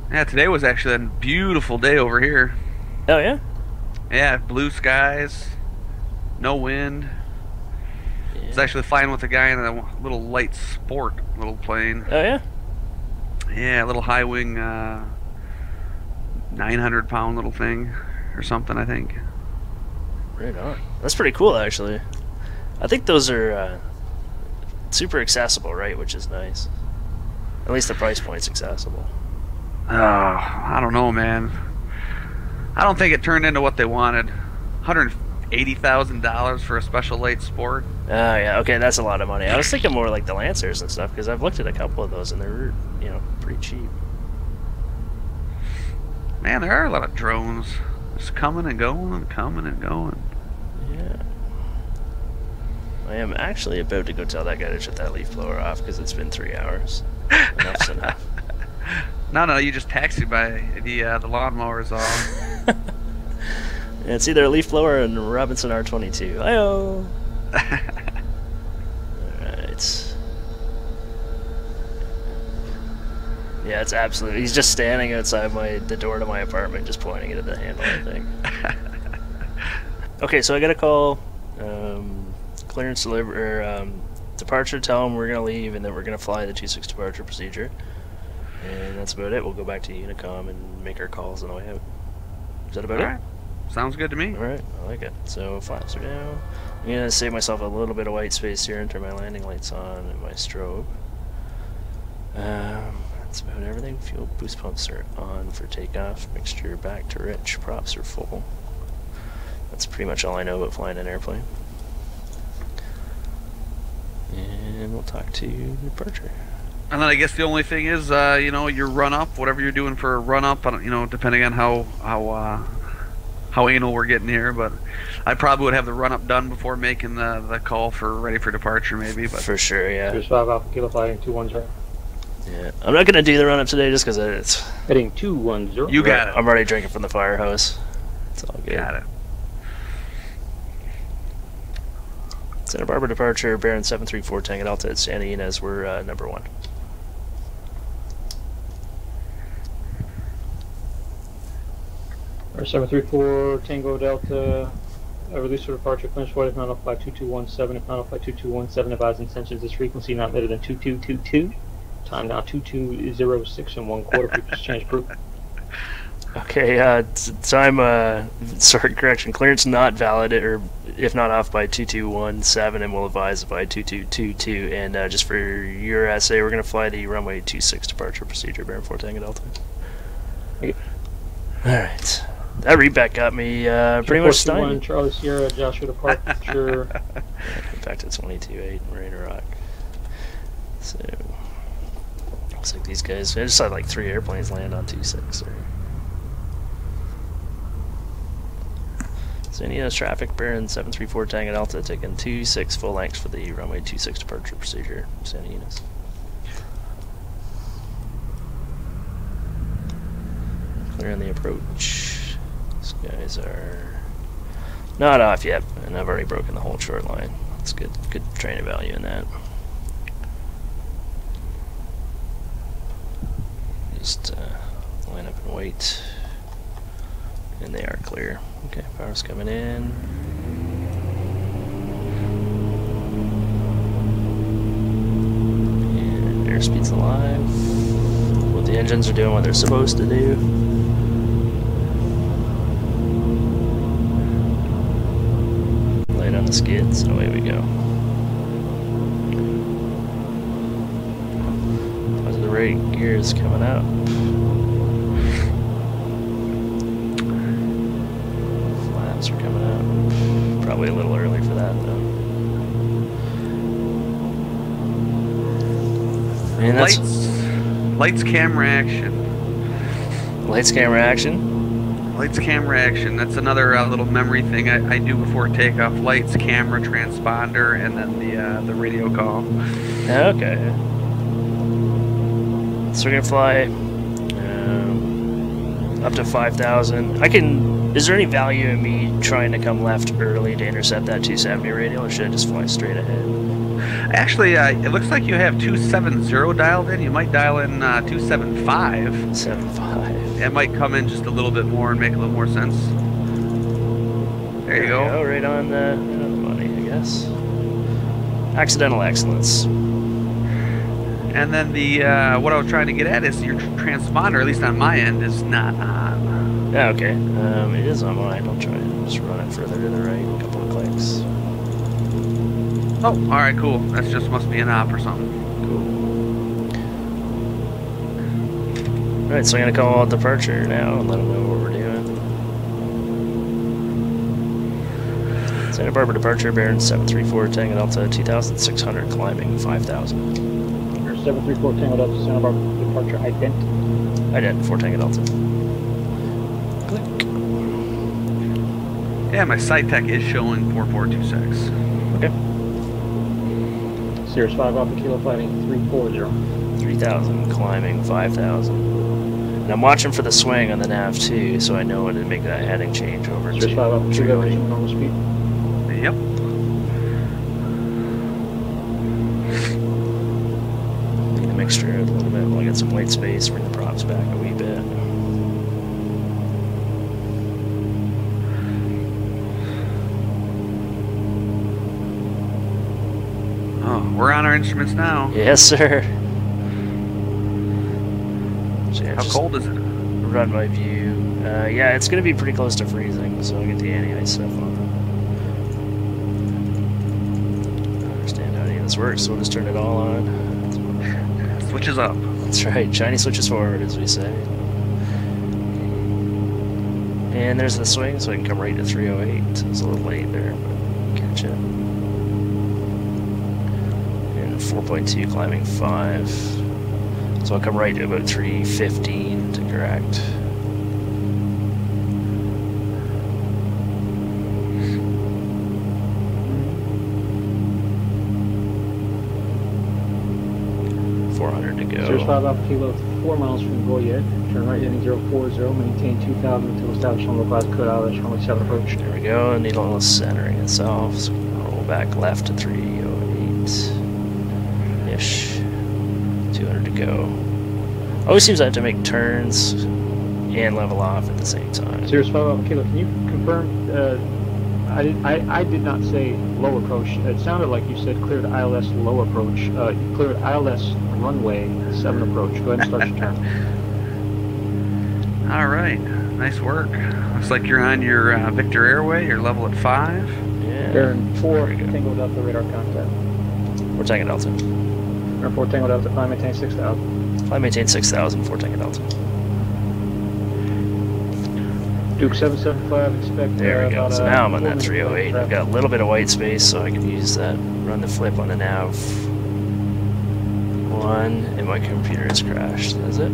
Yeah, today was actually a beautiful day over here. Oh yeah? Yeah, blue skies, no wind. Yeah. I was actually flying with a guy in a little light sport little plane. Oh yeah? Yeah, a little high wing 900-pound little thing or something, I think. Right on. That's pretty cool, actually. I think those are super accessible, right? Which is nice. At least the price point's accessible. Oh, I don't know, man. I don't think it turned into what they wanted. $180,000 for a special light sport. Oh yeah, okay, that's a lot of money. I was thinking more like the Lancers and stuff, because I've looked at a couple of those and they're, you know, pretty cheap. Man, there are a lot of drones just coming and going and coming and going. Yeah. I am actually about to go tell that guy to shut that leaf blower off, because it's been 3 hours. Enough's enough. No, you just taxied by the lawnmower's off. It's either a leaf blower and Robinson R22. Hi-oh! Alright. Yeah, it's absolutely... He's just standing outside the door to my apartment, just pointing it at the handle, I think. Okay, so I got a call. Clearance departure, tell them we're going to leave, and then we're going to fly the 26 departure procedure. And that's about it. We'll go back to Unicom and make our calls on the way out. Is that about it? Sounds good to me. Alright, I like it. So, flaps are down. I'm going to save myself a little bit of white space here and turn my landing lights on and my strobe. That's about everything. Fuel boost pumps are on for takeoff. Mixture back to rich. Props are full. That's pretty much all I know about flying an airplane. And we'll talk to departure. And then I guess the only thing is, you know, your run up, whatever you're doing for a run up, you know, depending on how anal we're getting here, but I probably would have the run up done before making the call for ready for departure, maybe. But for sure, yeah. There's 5 Alpha Kilo flying 210. Yeah, I'm not gonna do the run up today just because it's Heading 210. You got it. I'm already drinking from the fire hose. It's all good. Got it. Santa Barbara departure, Baron 734 Tango Delta at Santa Ynez. We're number 1. Our 734 Tango Delta, release for departure, clearance flight if not off by 2217. If not off by 2217, advise intentions this frequency not later than 2222. Time now 2206 and 1/4. Frequency change proof. Okay, time, sorry, correction, clearance not valid, or if not off by 2217, and we'll advise by 2222, and just for your essay, we're going to fly the runway 26 departure procedure, Baron 4 Tango Delta. Okay. Alright, that readback got me pretty much stunned. Charlie Sierra, Joshua departure. Back to 22.8, Radar Rock. So, looks like these guys, I just saw like 3 airplanes land on 26, or... Santa Ynez traffic, Baron 734 Tango Delta, taking 26 full lengths for the runway 26 departure procedure, Santa Ynez. Clearing the approach. These guys are not off yet, and I've already broken the whole short line. That's good training value in that. Just line up and wait. And they are clear. Okay, power's coming in. And airspeed's alive. Well, the engines are doing what they're supposed to do. Light on the skids, and away we go. Positive rate gears coming up. Are coming out. Probably a little early for that though. And that's Lights, camera action. Lights, camera action. Lights, camera action. That's another little memory thing I do before takeoff. Lights, camera, transponder, and then the radio call. Okay. So we're gonna fly up to 5,000. Is there any value in me trying to come left early to intercept that 270 radial, or should I just fly straight ahead? Actually, it looks like you have 270 dialed in. You might dial in 275. 75. It might come in just a little bit more and make a little more sense. There you go. Right on the money, I guess. Accidental excellence. And then what I was trying to get at is your transponder, at least on my end, is not on. Yeah, okay. It is on mine. I'll try and just run it further to the right, a couple of clicks. Oh, alright, cool. That just must be an op or something. Cool. Alright, so I'm going to call departure now and let them know what we're doing. Santa Barbara departure, Baron 734 Tango Delta, 2,600, climbing 5,000. 734 Tango Delta, Santa Barbara departure, ident 4 Tango Delta. Click. Yeah, my Saitek is showing 4426. Okay. Sirius 5 Alpha Kilo flighting 340. 3,000, climbing 5,000. And I'm watching for the swing on the nav too, so I know when to make that heading change over to There's 5 up, 2 308. going normal speed. Yep. Make the mixture out a little bit. We'll get some white space, bring the props back a wee bit. Oh, we're on our instruments now. Yes, sir. So yeah, How just cold is it? run my view. Yeah, it's going to be pretty close to freezing, so I'll get the anti-ice stuff on. I understand how any of this works, so we'll just turn it all on. Switches up. That's right, shiny switches forward, as we say. And there's the swing, so I can come right to 308. It's a little late there, but catch it. And 4.2 climbing 5. So I'll come right to about 315 to correct. There's 5 Alpha Kilo, 4 miles from Goyet. Turn right heading 040, maintain 2000 until established on localized code island, runway 7 approach. There we go, needle centering itself. So roll back left to 308-ish. 200 to go. Always seems I have to make turns and level off at the same time. Sirius 5 Alpha Kilo, can you confirm, I did not say low approach. It sounded like you said cleared ILS low approach. You cleared ILS runway 7 approach. Go ahead and start your turn. All right, nice work. Looks like you're on your Victor Airway. You're level at 5. Yeah. Bearing 4, Tango Delta radar contact. We're Tango Delta. Bearing 4, Tango Delta, climb maintain 6000. I maintain 6,000 for Tango Delta. Duke 775, expect There we go. So now I'm on that 308. I've got a little bit of white space, so I can use that. Run the flip on the nav. 1, and my computer has crashed. Is it?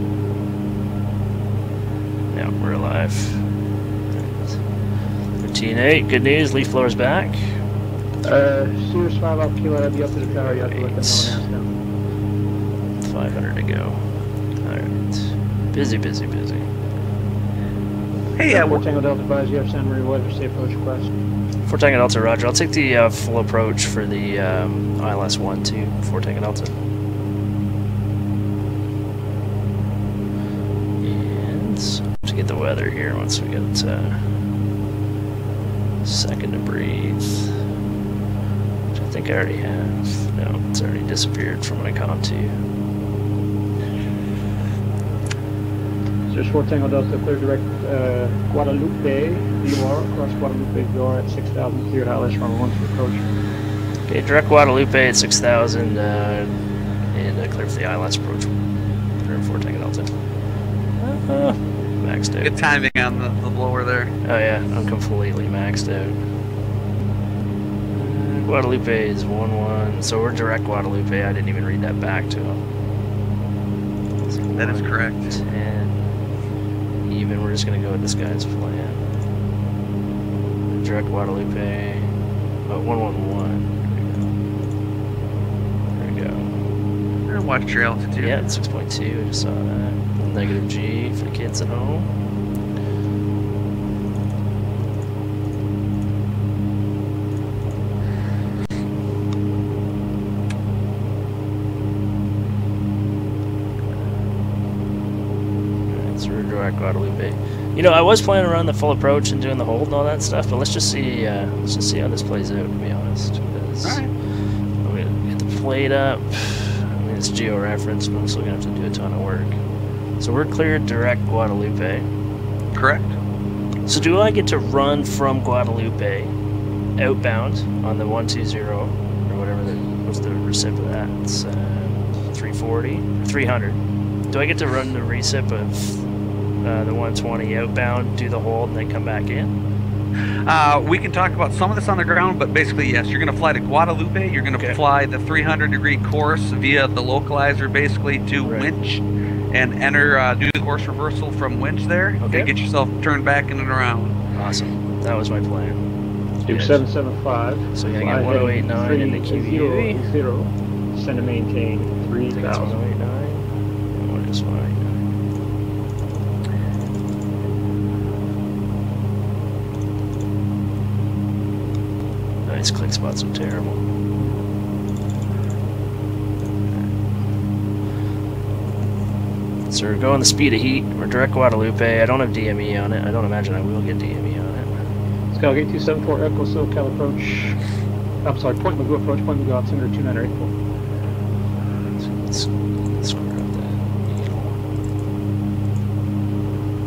Yeah, we're alive. 13.8. Good news. Leaf blower's back. Sirius 5 Alpha Kilo, I'll be up to the tower. You have to let them know now. 500 to go. Alright. Busy, busy, busy. Hey, 4 Tango Delta, advise you have Santa Maria weather, safe approach request. 4 Tango Delta, roger. I'll take the full approach for the ILS 1 too. 4 Tango Delta. And to get the weather here once we get second to breathe. Which I think I already have. No, it's already disappeared from my comm too. There's 4 Tango Delta, clear direct Guadalupe, VOR, across Guadalupe, VOR at 6,000, cleared ILS runway 1 to approach. Okay, direct Guadalupe at 6,000, and clear for the ILS approach. 4 Tango Delta. Maxed out. good timing on the blower there. Oh yeah, I'm completely maxed out. Guadalupe is 1-1, so we're direct Guadalupe. I didn't even read that back to him. That is correct. 10. Even, we're just gonna go with this guy's plan. Direct Guadalupe. Oh, 111. There we go. And watch your altitude. Yeah, it's 6.2. I just saw that. Negative G for the kids at home. Alright, so we're direct Guadalupe. You know, I was planning around the full approach and doing the hold and all that stuff, but let's just see how this plays out, to be honest. Because Alright. I'm gonna get the plate up. I mean, it's geo-reference, but I'm still gonna have to do a ton of work. So we're cleared direct Guadalupe. Correct. So do I get to run from Guadalupe outbound on the 120 or whatever was the recip of that? It's 340, 300. Do I get to run the recip of the 120 outbound, do the hold, and then come back in? We can talk about some of this on the ground, but basically, yes, you're going to fly to Guadalupe. You're going to fly the 300-degree course via the localizer, basically, to Winch, and enter, do the course reversal from Winch there, and get yourself turned back in and around. Awesome. That was my plan. Duke 775. So you're going to get 1089 in the QUV. 0, send to maintain 3,000. 1089. And we're just 189. this click spot's so terrible. So we're going the speed of heat. We're direct Guadalupe. I don't have DME on it. I don't imagine I will get DME on it. Skylark 8274 Echo SoCal approach. I'm sorry, Point Magoo approach, Point Magoo altimeter 2984. So let's square up that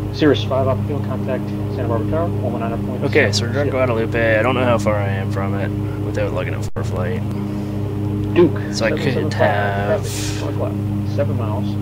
needle. Cirrus 5 off field contact Santa Barbara Tower, 119.7. Okay, so we're direct Guadalupe. I don't know how far I am from it without looking at ForeFlight. Duke. So I could have 7 miles.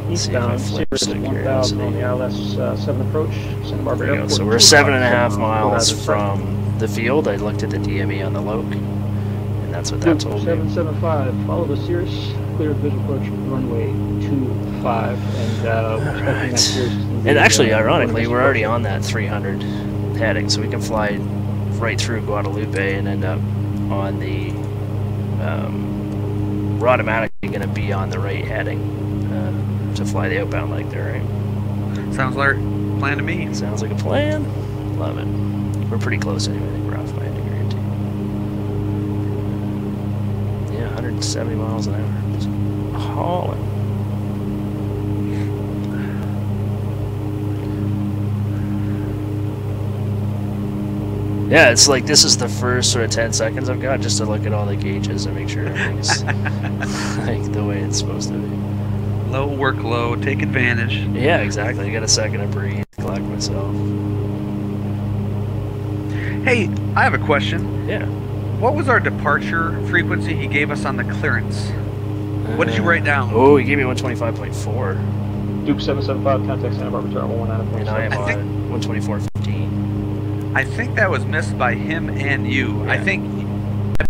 Eastbound, Cirrus 1000 on the ILS 7 approach, Santa Barbara Airport. So we're 7.5 miles from the field. I looked at the DME on the Loke, and that's what that told me. 775, follow the Cirrus, clear visual approach, runway 25, and we're expecting that Cirrus. And actually, ironically, we're already on that 300 heading, so we can fly right through Guadalupe and end up on the. We're automatically going to be on the right heading to fly the outbound leg there, right? Sounds like a plan to me. Sounds like a plan. Love it. We're pretty close anyway. I think we're off by a degree or two. Yeah, 170 miles an hour. Just hauling. Yeah, it's like this is the first sort of 10 seconds I've got just to look at all the gauges and make sure everything's like the way it's supposed to be. Low workload, take advantage. Yeah, exactly. I got a second to breathe, collect myself. Hey, I have a question. Yeah. What was our departure frequency he gave us on the clearance? What did you write down? Oh, he gave me 125.4. Duke 775, contact Santa Barbara Tower, 119.7. And I am on 124.15. I think that was missed by him and you. Yeah.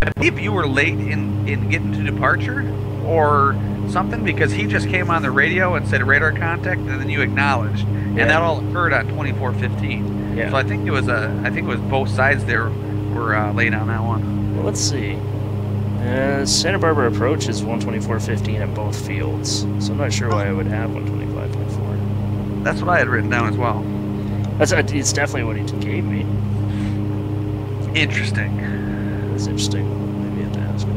I believe you were late in getting to departure or something, because he just came on the radio and said radar contact, and then you acknowledged, and that all occurred on 24.15. Yeah. So I think it was both sides there were late on that one. Well, let's see. Santa Barbara approach is 124.15 at both fields, so I'm not sure why I would have 125.4. That's what I had written down as well. It's definitely what he gave me. Interesting. That's interesting. Maybe I have to ask him.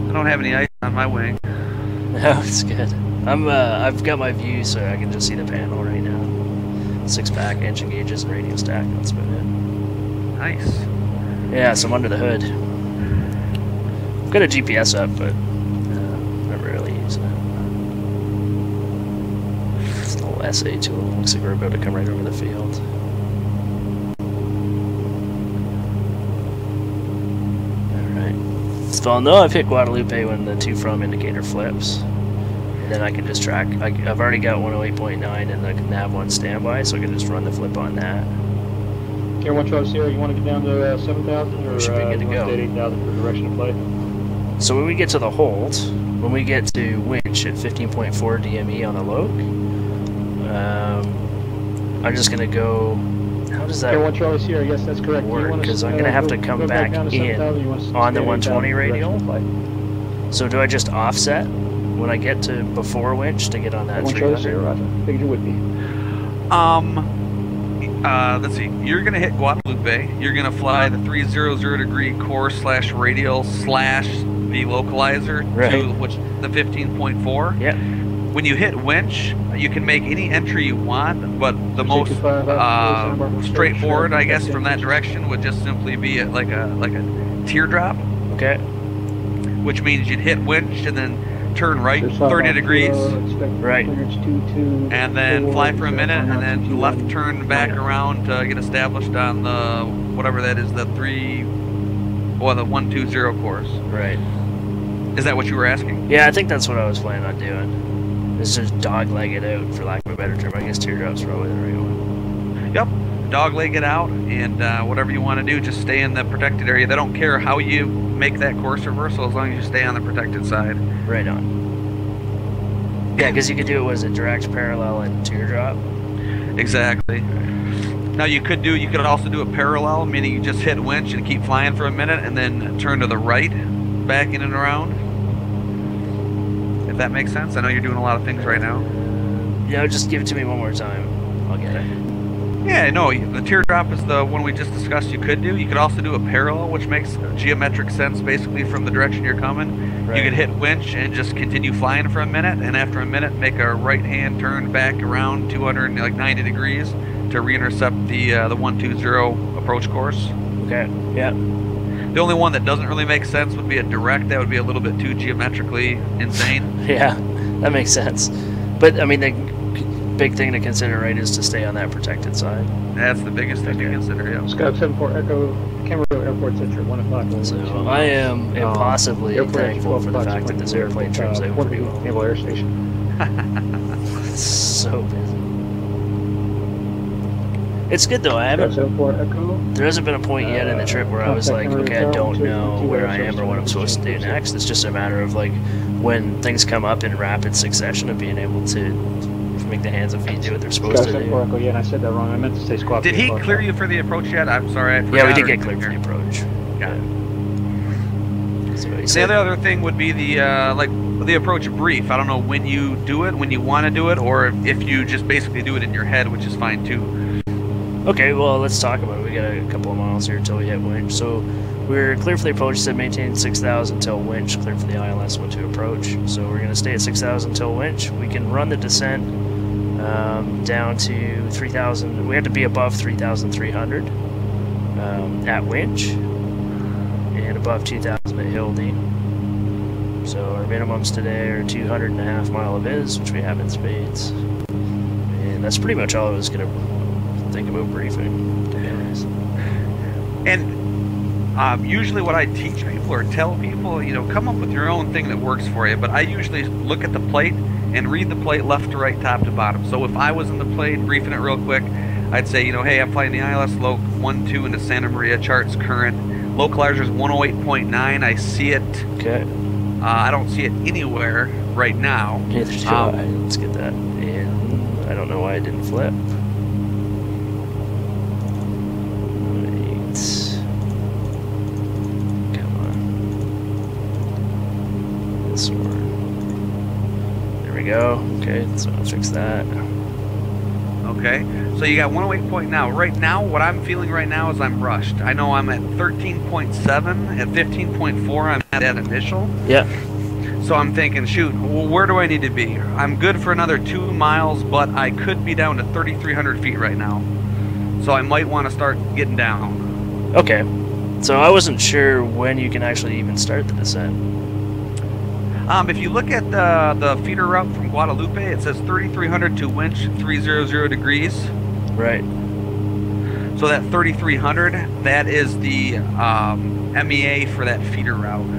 I don't have any ice on my wing. No, it's good. I've got my view so I can just see the panel right now. 6-pack, engine gauges, and radio stack. That's about it. Nice. Yeah, so I'm under the hood. I've got a GPS up, but never really using it. It's an little SA tool. Looks like we're about to come right over the field. So I'll know I've hit Guadalupe when the to from indicator flips. And then I can just track. I've already got 108.9 and the nav 1 standby, so I can just run the flip on that. Air 1 Charlie Sierra, you want to get down to 7,000 or should be good to go. 8,000 for direction of flight? So when we get to the hold, when we get to winch at 15.4 DME on the Loke, I'm just going to go. How does that Air 1 Charlie Sierra, yes, that's correct. work? Because I'm going to have to come back in on the 120 radial. So do I just offset when I get to before winch to get on that 300? Roger. Figured you would be. Let's see. You're going to hit Guadalupe. You're going to fly the 300 degree course / radial / the localizer to which the 15.4. Yeah. When you hit winch, you can make any entry you want, but the most straightforward, I guess, from that direction would just simply be like a teardrop. Okay. Which means you'd hit winch and then turn right 30 degrees. Right. And then fly for a minute and then left turn back around to get established on the whatever that is, the 120 course. Right. Is that what you were asking? Yeah, I think that's what I was planning on doing. Is just dogleg it out, for lack of a better term. I guess teardrop's probably the right one. Yep. Dogleg it out, and whatever you want to do, just stay in the protected area. They don't care how you make that course reversal as long as you stay on the protected side. Right on. Yeah, because you could do it, was it direct, parallel, and teardrop? Exactly. Now you could also do it parallel, meaning you just hit winch and keep flying for a minute, and then turn to the right, back in and around. that makes sense. I know you're doing a lot of things right now. Yeah, just give it to me one more time. I'll get it. Yeah, no, the teardrop is the one we just discussed you could do. You could also do a parallel, which makes geometric sense basically from the direction you're coming. Right. You could hit winch and just continue flying for a minute, and after a minute make a right-hand turn back around 290 degrees to re-intercept the 120 approach course. Okay, yeah. The only one that doesn't really make sense would be a direct. That would be a little bit too geometrically insane. Yeah, that makes sense. But, I mean, the big thing to consider, right, is to stay on that protected side. That's the biggest thing to consider, yeah. Skype 74 Echo, Cameroon Airport's at your 1 o'clock. So I am impossibly thankful for the fact that this airplane trims out pretty well. Naval Air Station. It's so busy. It's good though. There hasn't been a point yet in the trip where I was like, okay, I don't know where I am or what I'm supposed to do next. It's just a matter of like when things come up in rapid succession of being able to make the hands and feet do what they're supposed to do. Yeah, and I said that wrong. I meant to say squad. Did he clear you for the approach yet? I'm sorry, I forgot. Yeah, we did get cleared for the approach. Got it. So the other thing would be the the approach brief. I don't know when you do it, when you want to do it, or if you just basically do it in your head, which is fine too. Okay, well, let's talk about it. We got a couple of miles here until we hit winch. So we're clear for the approach, said maintain 6,000 until winch, clear for the ILS one to approach. So we're going to stay at 6,000 until winch. We can run the descent down to 3,000. We have to be above 3,300 at winch and above 2,000 at Hildy. So our minimums today are 200.5 mile of is, which we have in spades. And that's pretty much all I was going to think about briefing, to be honest. And usually what I teach people or tell people, you know, come up with your own thing that works for you, but I usually look at the plate and read the plate left to right, top to bottom. So if I was in the plate briefing it real quick, I'd say, you know, hey, I'm flying the ILS loc 12 into Santa Maria, charts current. Localizer's 108.9, I see it. Okay. I don't see it anywhere right now. Neither do I. Let's get that. And I don't know why it didn't flip. Come on. This one. There we go. Okay, so I'll fix that. Okay, so you got 108 now. Right now, what I'm feeling right now is I'm rushed. I know I'm at 13.7, at 15.4 I'm at initial. Yeah. So I'm thinking, shoot, well, where do I need to be? I'm good for another 2 miles, but I could be down to 3,300 feet right now. So I might want to start getting down. Okay. So I wasn't sure when you can actually even start the descent. If you look at the feeder route from Guadalupe, it says 3,300 to winch 300 degrees. Right. So that 3,300, that is the MEA for that feeder route.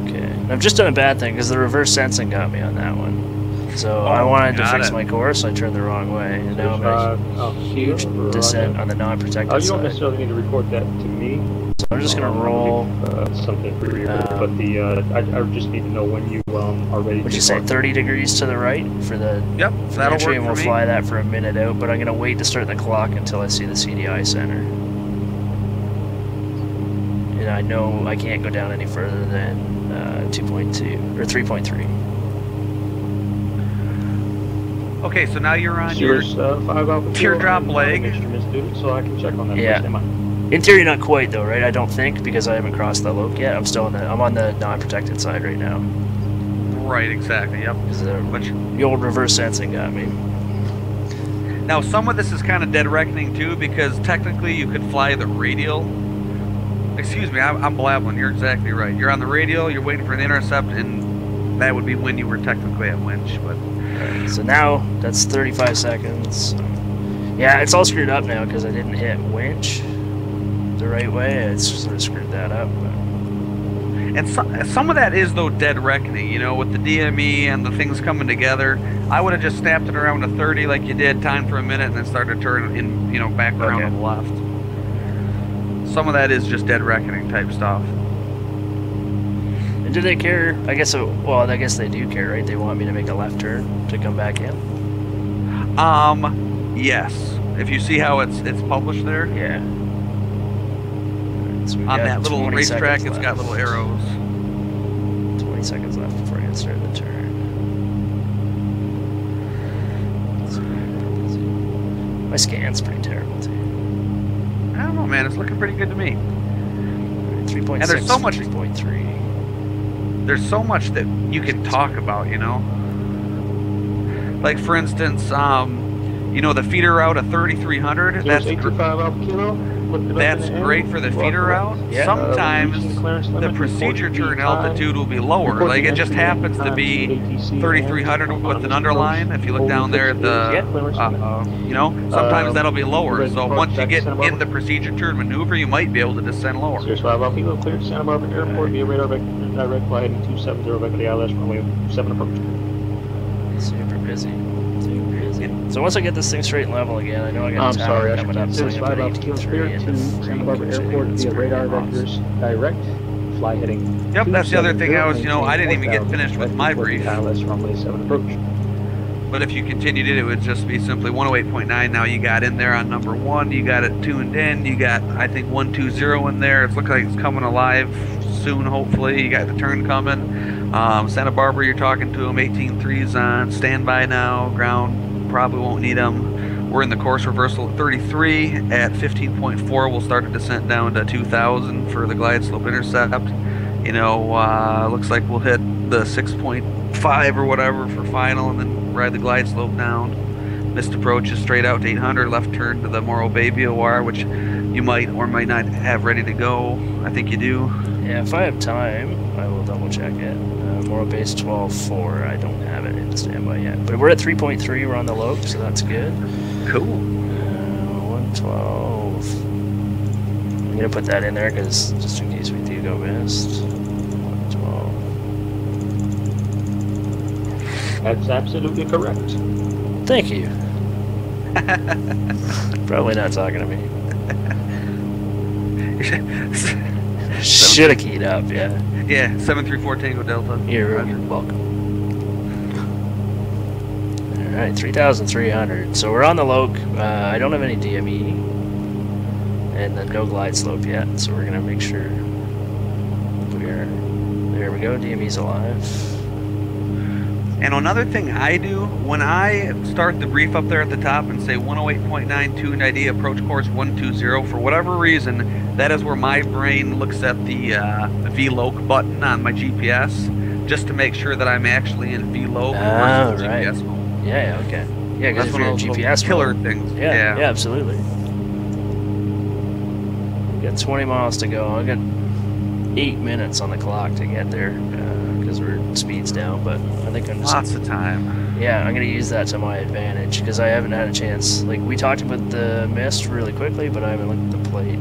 Okay. I've just done a bad thing because the reverse sensing got me on that one. So I wanted to fix my course, so I turned the wrong way, and now I'm at a huge descent on the non-protected you side. don't necessarily need to report that to me. So I'm just gonna roll. Something for you, but I just need to know when you are ready. Would you say 30 degrees to the right for the Yep, that'll entry, work and we'll for me. fly that for a minute out. But I'm gonna wait to start the clock until I see the CDI center, and I know I can't go down any further than 2.2 or 3.3. Okay, so now you're on your teardrop leg. So I can check on that. Yeah. Interior not quite though, right? I don't think, because I haven't crossed that loc yet. I'm on the non-protected side right now. Right, exactly. Yep. Because the old reverse sensing got me. Now some of this is kind of dead reckoning too, because technically you could fly the radial. Excuse me, I'm blabbling. You're exactly right. You're on the radial. You're waiting for an intercept, and that would be when you were technically at winch. But Right, so now that's 35 seconds. Yeah, it's all screwed up now because I didn't hit winch the right way. It's sort of screwed that up. But... And some of that is though dead reckoning, you know, with the DME and the things coming together. I would have just snapped it around to 30 like you did, time for a minute, and then started turning in, you know, back around to the left. Some of that is just dead reckoning type stuff. And do they care? I guess. Well, I guess they do care, right? They want me to make a left turn to come back in. Yes. If you see how it's published there. Yeah. Right, so on that little racetrack, it's got little arrows. 20 seconds left before I get start the turn. My scan's pretty terrible too. I don't know, man. It's looking pretty good to me. 3.6 And there's so much. 3.3. There's so much that you can talk about, you know. Like for instance, you know, the feeder route of 3300. That's great for the feeder route. Yeah. Sometimes the procedure turn altitude will be lower. Like it just happens to be 3300 with an underline. If you look down there at the, you know, sometimes that'll be lower. So once you get in the procedure turn maneuver, you might be able to descend lower. Sirius 5 Alpha Kilo, cleared Santa Barbara Airport via radar direct flight heading 270 back to the ILS runway 7 approach. Super busy. So once I get this thing straight and level again, I know I got a tower coming up, so I'm Sirius 5 Alpha Kilo, cleared to Santa Barbara Airport via radar vectors direct fly heading. Yep, that's the other thing I was, you know, I didn't even get finished with my brief. ILS runway 7 approach. But if you continued it, it would just be simply 108.9. Now you got in there on number 1, you got it tuned in, you got, I think, 120 in there. It looks like it's coming alive soon, hopefully. You got the turn coming. Santa Barbara, you're talking to them, 18.3's on standby now. Ground, probably won't need them. We're in the course reversal at 33. At 15.4, we'll start a descent down to 2,000 for the glide slope intercept. You know, looks like we'll hit the 6.5 or whatever for final, and then ride the glide slope down. Missed approach is straight out to 800, left turn to the Morro Bay VOR, which you might or might not have ready to go. I think you do. Yeah, if I have time, I will double check it. Morro Bay's 12.4. I don't have it in standby yet. But we're at 3.3, we're on the lope, so that's good. Cool. 112. I'm going to put that in there, because just in case we do go missed. 112. That's absolutely correct. Thank you. Probably not talking to me. Should have keyed up, yeah. Yeah, 734 Tango Delta. You're welcome. Alright, 3,300. So we're on the Loke. I don't have any DME. And then no glide slope yet, so we're going to make sure we're... There we go, DME's alive. And another thing I do, when I start the brief up there at the top and say 108.9 tuned ID approach course 120, for whatever reason, that is where my brain looks at the VLOC button on my GPS, just to make sure that I'm actually in VLOC versus right. GPS mode. Yeah, okay. Yeah, because That's if one you're of in those GPS killer mode, things. yeah, absolutely. Got 20 miles to go. I got 8 minutes on the clock to get there. Because we're speeds down, but I think I'm just... Lots of time. Yeah, I'm going to use that to my advantage, because I haven't had a chance. Like, we talked about the mist really quickly, but I haven't looked at the plate.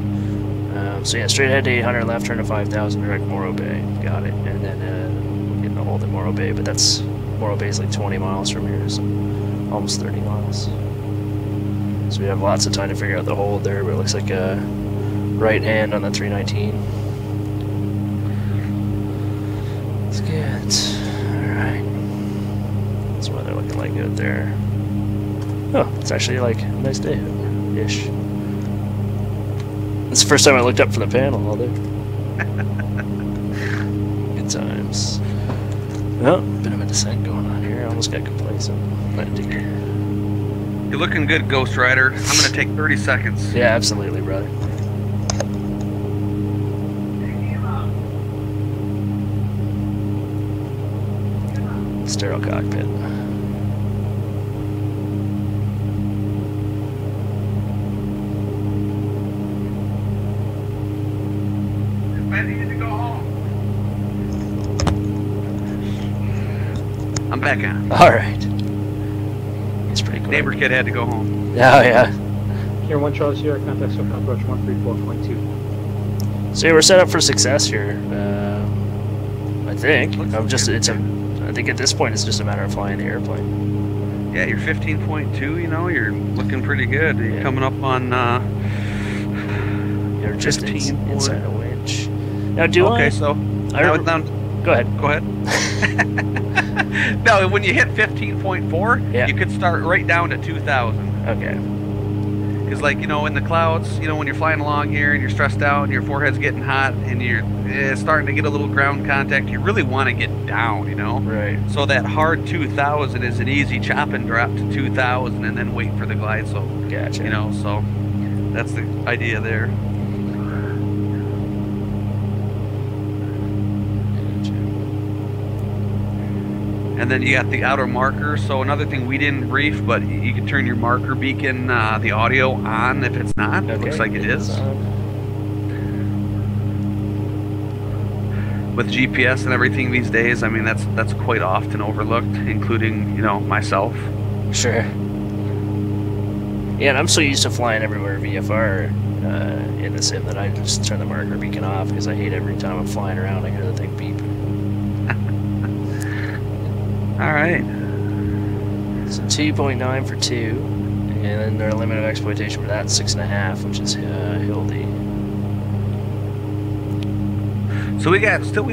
So yeah, straight ahead to 800, left turn to 5,000, direct Morro Bay. Got it. And then getting a hold at Morro Bay, but that's... Morro Bay's like 20 miles from here, so almost 30 miles. So we have lots of time to figure out the hold there, but it looks like a right hand on the 319. Good. Alright. That's what they're looking like good there. Oh, it's actually like a nice day-ish. It's the first time I looked up from the panel all day. Good times. Oh, bit of a descent going on here. I almost got complacent. You're looking good, Ghost Rider. I'm going to take 30 seconds. Yeah, absolutely, brother. Sterile cockpit. I needed to go home. I'm back on. Alright. It's pretty cool. Neighbor kid had to go home. Oh, yeah. Here, 1 Charles here, contact SOCOM approach 134.2. So yeah, we're set up for success here. I think. I think at this point it's just a matter of flying the airplane. Yeah, you're 15.2, you know, you're looking pretty good. You're coming up on You're just 15 inside a winch. Now go ahead. Go ahead. No, when you hit 15.4, yeah. you could start right down to 2,000. Okay. Because, like, you know, in the clouds, you know, when you're flying along here and you're stressed out and your forehead's getting hot and you're starting to get a little ground contact, you really want to get down, you know? Right. So that hard 2,000 is an easy chop and drop to 2,000 and then wait for the glide slope. Gotcha. You know, so that's the idea there. And then you got the outer marker. So another thing we didn't brief, but you can turn your marker beacon, the audio on if it's not. Okay. It looks like it is. With GPS and everything these days, I mean, that's quite often overlooked, including, you know, myself. Sure. Yeah, and I'm so used to flying everywhere VFR in the sim that I just turn the marker beacon off because I hate every time I'm flying around I hear the thing beep. All right. So 2.9 for 2, and then our limit of exploitation for that 6.5, which is Hildy. So we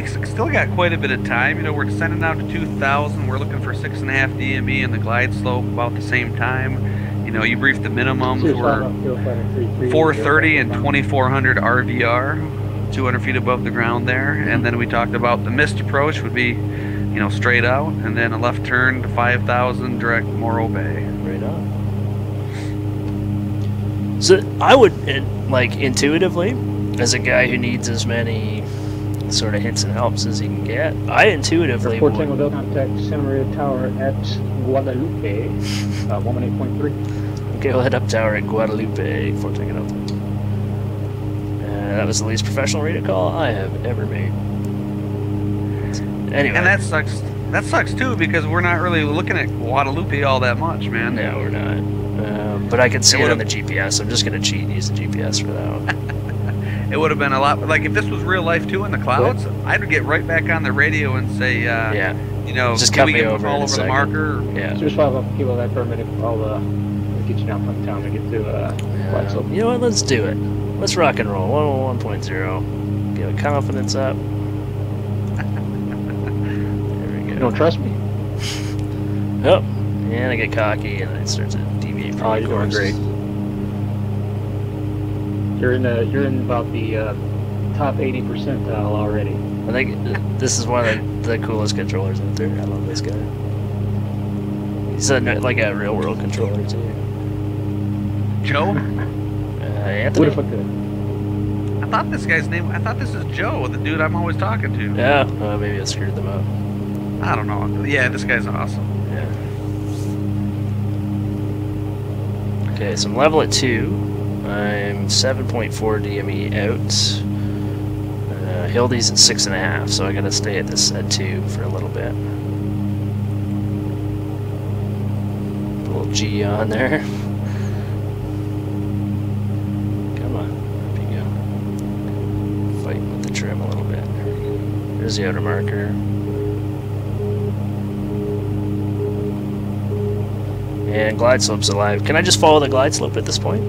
still got quite a bit of time. You know, we're descending out to 2,000. We're looking for 6.5 DME and the glide slope about the same time. You know, you briefed the minimums. We're 430 and 2,400 RVR, 200 feet above the ground there. And then we talked about the missed approach would be, you know, straight out, and then a left turn to 5,000 direct Morro Bay. Right on. So I would, like, intuitively, as a guy who needs as many sort of hints and helps as he can get, I intuitively Airport would... Tango Delta, contact Santa Maria Tower at Guadalupe, 118.3. Okay, we'll head up tower at Guadalupe, Fort Tango Delta. That was the least professional rated call I have ever made. Anyway. And that sucks. That sucks too, because we're not really looking at Guadalupe all that much, man. No, we're not. But I can see it on the GPS. I'm just going to cheat and use the GPS for that one. It would have been a lot. Like, if this was real life too in the clouds, I'd get right back on the radio and say, yeah, you know, just can cut we me get over all in a over the second. marker? Yeah. So just 5 kilo that permit if I'll get you down from town to get to glide slope. You know what? Let's do it. Let's rock and roll. 101.0. Get the confidence up. You don't trust me? Oh, and I get cocky and it starts to deviate from Oh, the you're doing course. great. You're in about the top 80 percentile already. I think this is one of the coolest controllers out there. I love this guy. He's like a real world controller too. Joe? Anthony? What if I could? I thought this guy's name. I thought this is Joe, the dude I'm always talking to. Yeah, maybe I screwed them up. I don't know. Yeah, this guy's awesome. Yeah. Okay, so I'm level at 2. I'm 7.4 DME out. Hildy's at 6.5, so I gotta stay at 2 for a little bit. Put a little G on there. Come on, up you go. Fighting with the trim a little bit. There's the outer marker. And glide slope's alive. Can I just follow the glide slope at this point?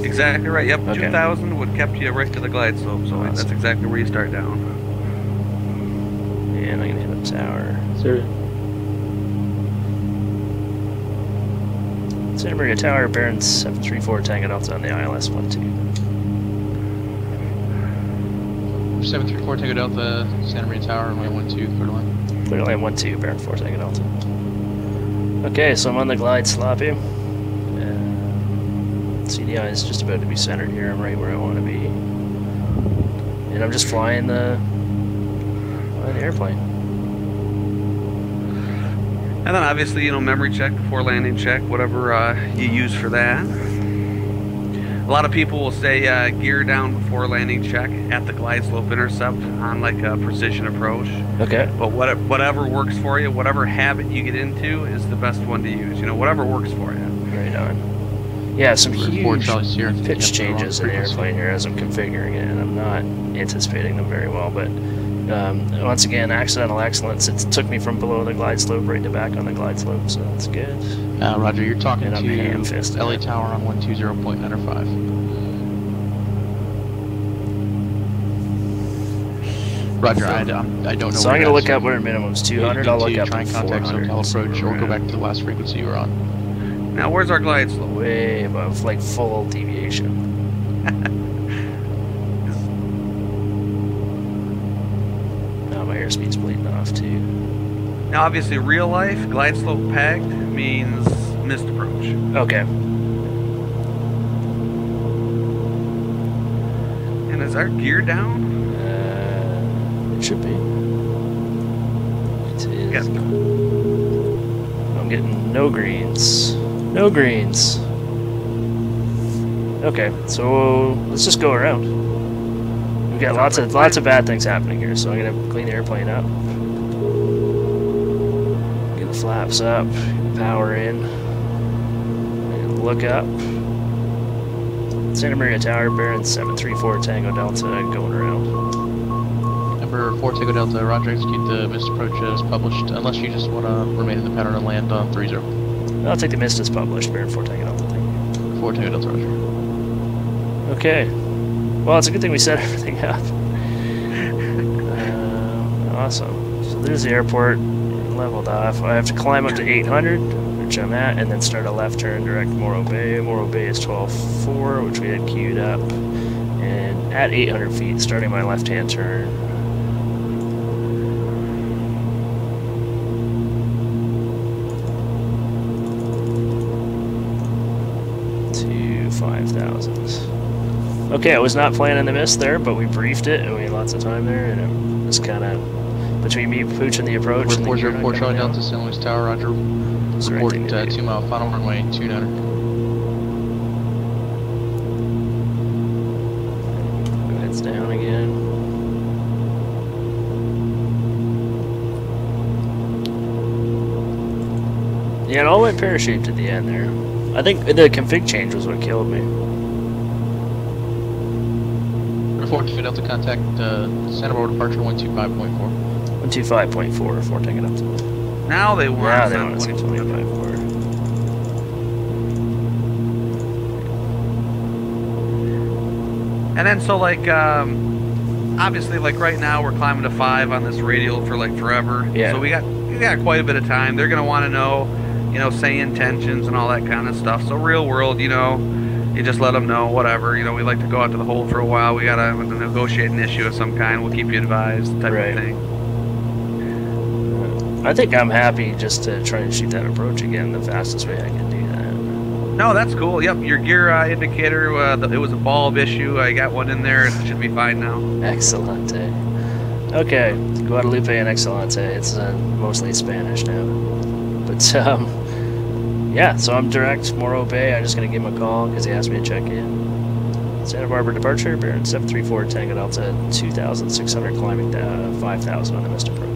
Exactly right. Yep, Okay. 2,000 would kept you right to the glide slope, so Awesome. that's exactly where you start down. And I'm gonna hit up tower. Sir. Santa Maria Tower, bearing 734, Tango Delta on the ILS 12. 734 Tango Delta, Santa Maria Tower, runway 12, clear to land. Clearly I'm 12, bearing 4 Tango Delta. Okay, so I'm on the glide sloppy. CDI is just about to be centered here. I'm right where I want to be. And I'm just flying the airplane. And then obviously, you know, memory check before landing check, whatever you use for that. A lot of people will say gear down before landing check at the glide slope intercept on like a precision approach. Okay. But whatever works for you, whatever habit you get into is the best one to use. You know, whatever works for you. Right on. Yeah, some huge Sierra, pitch changes in the airplane here as I'm configuring it, and I'm not anticipating them very well, but once again, accidental excellence. It took me from below the glide slope right to back on the glide slope, so that's good. Roger, you're talking And I'm to ham-fisted. LA Tower on 120.95. Roger, I don't know. So I'm going to look up where minimum is 200. I'll look up try and contact 400. SoCal approach, or go back to the last frequency you were on. Now, where's our glide slope? Way above, like full deviation. Now my airspeed's bleeding off too. Now, obviously, real life, glide slope pegged means missed approach. Okay. And is our gear down? It should be. It is. Yes. I'm getting no greens. No greens. Okay, so let's just go around. We've got lots of bad things happening here, so I'm gonna clean the airplane up. Get the flaps up, power in, and look up. Santa Maria Tower, bearing 734 Tango Delta, going around. Number 4 Tango Delta, roger, execute the missed approach as published, unless you just want to remain in the pattern and land on 30. I'll take the missed as published, bearing 4 Tango Delta. 4 Tango Delta, roger. Okay. Well, it's a good thing we set everything up. Awesome. So there's the airport, leveled off. I have to climb up to 800, which I'm at, and then start a left turn direct Morro Bay. Morro Bay is 12.4, which we had queued up. And at 800 feet, starting my left-hand turn. To 5,000. Okay, I was not planning to miss there, but we briefed it, and we had lots of time there, and it was kind of between me pooching the approach. Number And 404 Charlie Delta, St. Louis Tower, roger. Report 2 mile final runway 29er. It's down again. Yeah, it all went parachute at the end there. I think the config change was what killed me. Report 2 Delta, contact Santa Barbara departure 125.4. 125.4, 4 taking up to. Now they want Now they want us to 25.4. And then, so, like, obviously, like, right now we're climbing to 5 on this radial for, like, forever. Yeah. So we got quite a bit of time. They're going to want to know, you know, say intentions and all that kind of stuff. So real world, you know, you just let them know, whatever. You know, we like to go out to the hold for a while. We got to negotiate an issue of some kind. We'll keep you advised, type Right. of thing. I think I'm happy just to try and shoot that approach again the fastest way I can do that. No, that's cool. Yep, your gear indicator, it was a bulb issue. I got one in there. It should be fine now. Excellent. Okay, Guadalupe and Excellente. It's mostly Spanish now. But, yeah, so I'm direct Morro Bay. I'm just going to give him a call because he asked me to check in. Santa Barbara departure, bearing 734 Tango Delta, 2,600 climbing down 5,000 on the missed approach.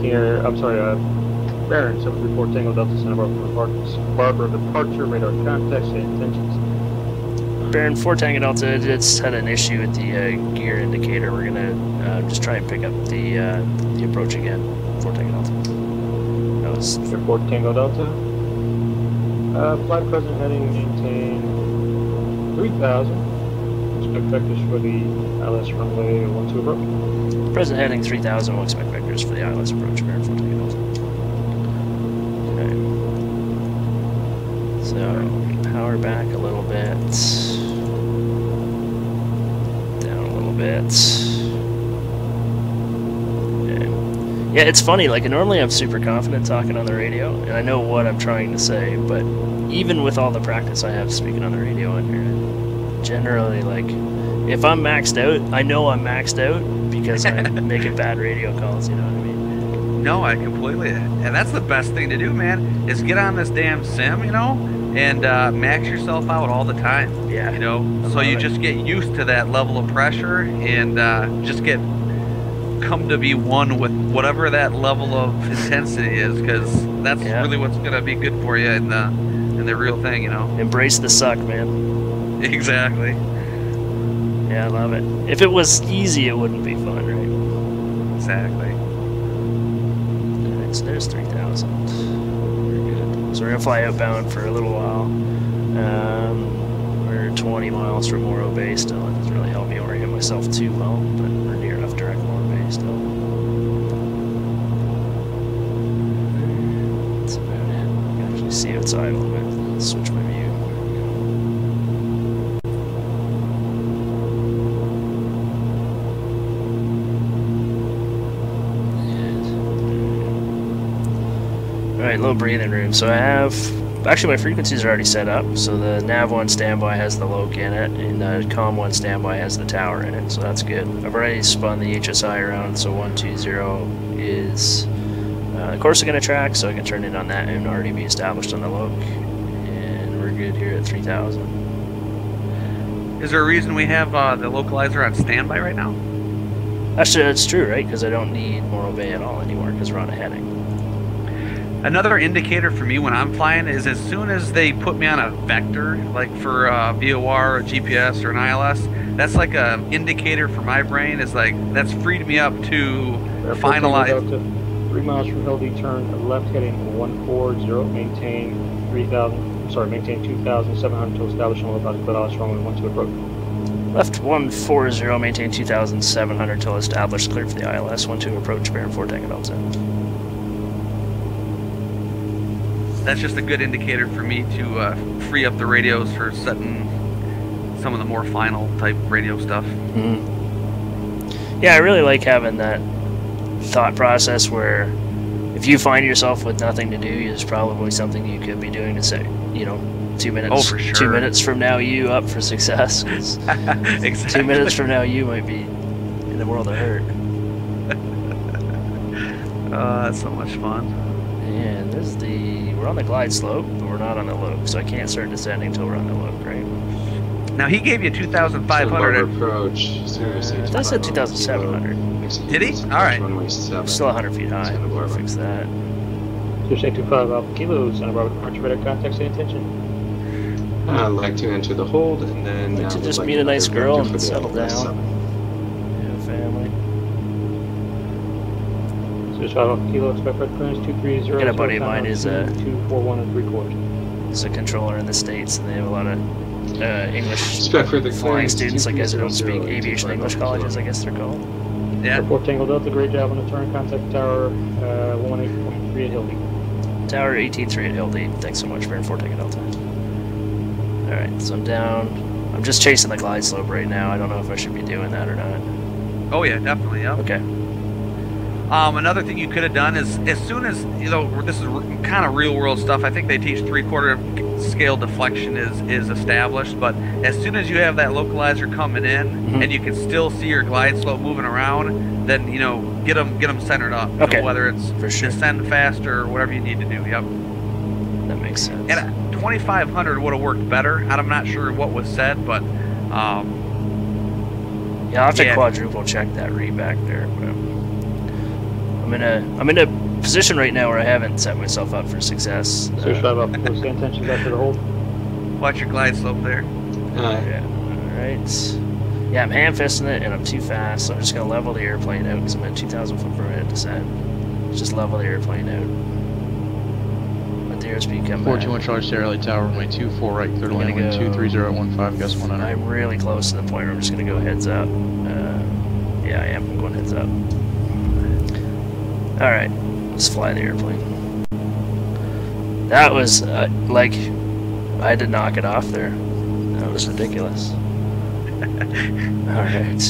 Here, I'm sorry, Baron, 734 Tango Delta, Santa Barbara departure, radar contact, say intentions. Baron 4 Tango Delta just had an issue with the gear indicator. We're gonna just try and pick up the approach again. 4 Tango Delta. That was Here, 4 Tango Delta. Flight present heading, maintain 3,000. Expect vectors for the ILS runway 12 approach. present heading 3,000. We'll expect vectors for the ILS approach. Baron 4 Tango Delta. Okay. So power back a little bit. Down a little bit. Yeah, it's funny, like, normally I'm super confident talking on the radio, and I know what I'm trying to say, but even with all the practice I have speaking on the radio on here, generally, like, if I'm maxed out, I know I'm maxed out because I'm making bad radio calls, you know what I mean? No, I completely, and that's the best thing to do, man, is get on this damn sim, you know, and max yourself out all the time. Yeah. You know, so you just get used to that level of pressure and just come to be one with whatever that level of intensity is, because that's really what's gonna be good for you in the real thing, you know. Embrace the suck, man. Exactly. Yeah, I love it. If it was easy, it wouldn't be fun, right? Exactly. Alright, so there's 3,000. We're good. So we're gonna fly outbound for a little while. We're 20 miles from Morro Bay still. It doesn't really help me orient myself too well, but we're near enough direct Morro Bay still. That's about it. I can actually see outside a little bit. Switch my view. Alright, low breathing room. So I have... Actually, my frequencies are already set up. So the nav1 standby has the loc in it, and the com1 standby has the tower in it. So that's good. I've already spun the HSI around, so 120 is the course I'm going to track, so I can turn it on that and already be established on the loc. And we're good here at 3000. Is there a reason we have the localizer on standby right now? Actually, that's true, right? Because I don't need Morro Bay at all anymore, because we're on a heading. Another indicator for me when I'm flying is as soon as they put me on a vector, like for VOR, or GPS, or an ILS, that's like a indicator for my brain. Is like that's freed me up to finalize. 3 miles from Hill D, turn left heading 140, maintain 3000. Sorry, maintain 2,700 to establish on about clear runway 12 approach. Left 140, maintain 2,700 till established, clear for the ILS, 12 approach, bearing 4 Tango Delta. That's just a good indicator for me to free up the radios for setting some of the more final type radio stuff. Mm-hmm. Yeah, I really like having that thought process where if you find yourself with nothing to do, there's probably something you could be doing to say, you know, 2 minutes. Oh, for sure. 2 minutes from now, you up for success. Exactly. 2 minutes from now, you might be in the world of hurt. That's so much fun. And this is we're on the glide slope, but we're not on the loc, so I can't start descending until we're on the loc, right? Now he gave you 2,500. Approach. I said 2,700. Did he? All right. Still 100 feet high. We'll fix that. 225 Alpha Kilo, Santa Barbara departure, radar contact, and attention. I'd like to enter the hold, and then Like to just meet a nice girl and settle down. Yeah, family. 225 Alpha Kilo, expect red clearance 230. Got a buddy of mine is 241 3/4. He's a controller in the States, and they have a lot of English Expect for the flying students, I guess, who don't speak aviation English colleges, I guess they're called. Yeah. Airport Tango Delta, great job on the turn. Contact tower 18.3 at Hill D. Tower 18.3 at Hill D. Thanks so much, Baron 4 Tango Delta. Alright, so I'm down. I'm just chasing the glide slope right now. I don't know if I should be doing that or not. Oh yeah, definitely. Yeah. Okay. Another thing you could have done is, as soon as, you know, this is kind of real world stuff. I think they teach 3/4 scale deflection is established, but as soon as you have that localizer coming in and you can still see your glide slope moving around, then, you know, get them centered up. You know, whether it's for sure. descend faster or whatever you need to do. Yep. That makes sense. And 2,500 would have worked better. I'm not sure what was said, but yeah, I'll have to quadruple check that read back there. But I'm in a position right now where I haven't set myself up for success. Search 5 up, close the intentions back to the hold. Watch your glide slope there. Yeah, alright. Yeah, I'm hand-fisting it and I'm too fast, so I'm just going to level the airplane out because I'm at 2,000 foot per minute descent. Just level the airplane out. Let the airspeed come back. 421 Charlie Sierra LA Tower, runway 24 right, clear to land, wind 23015, gust 100. I'm really close to the point where I'm just going to go heads up. Yeah, I am. I'm going heads up. Alright, let's fly the airplane. That was, like, I had to knock it off there. That was ridiculous. Alright.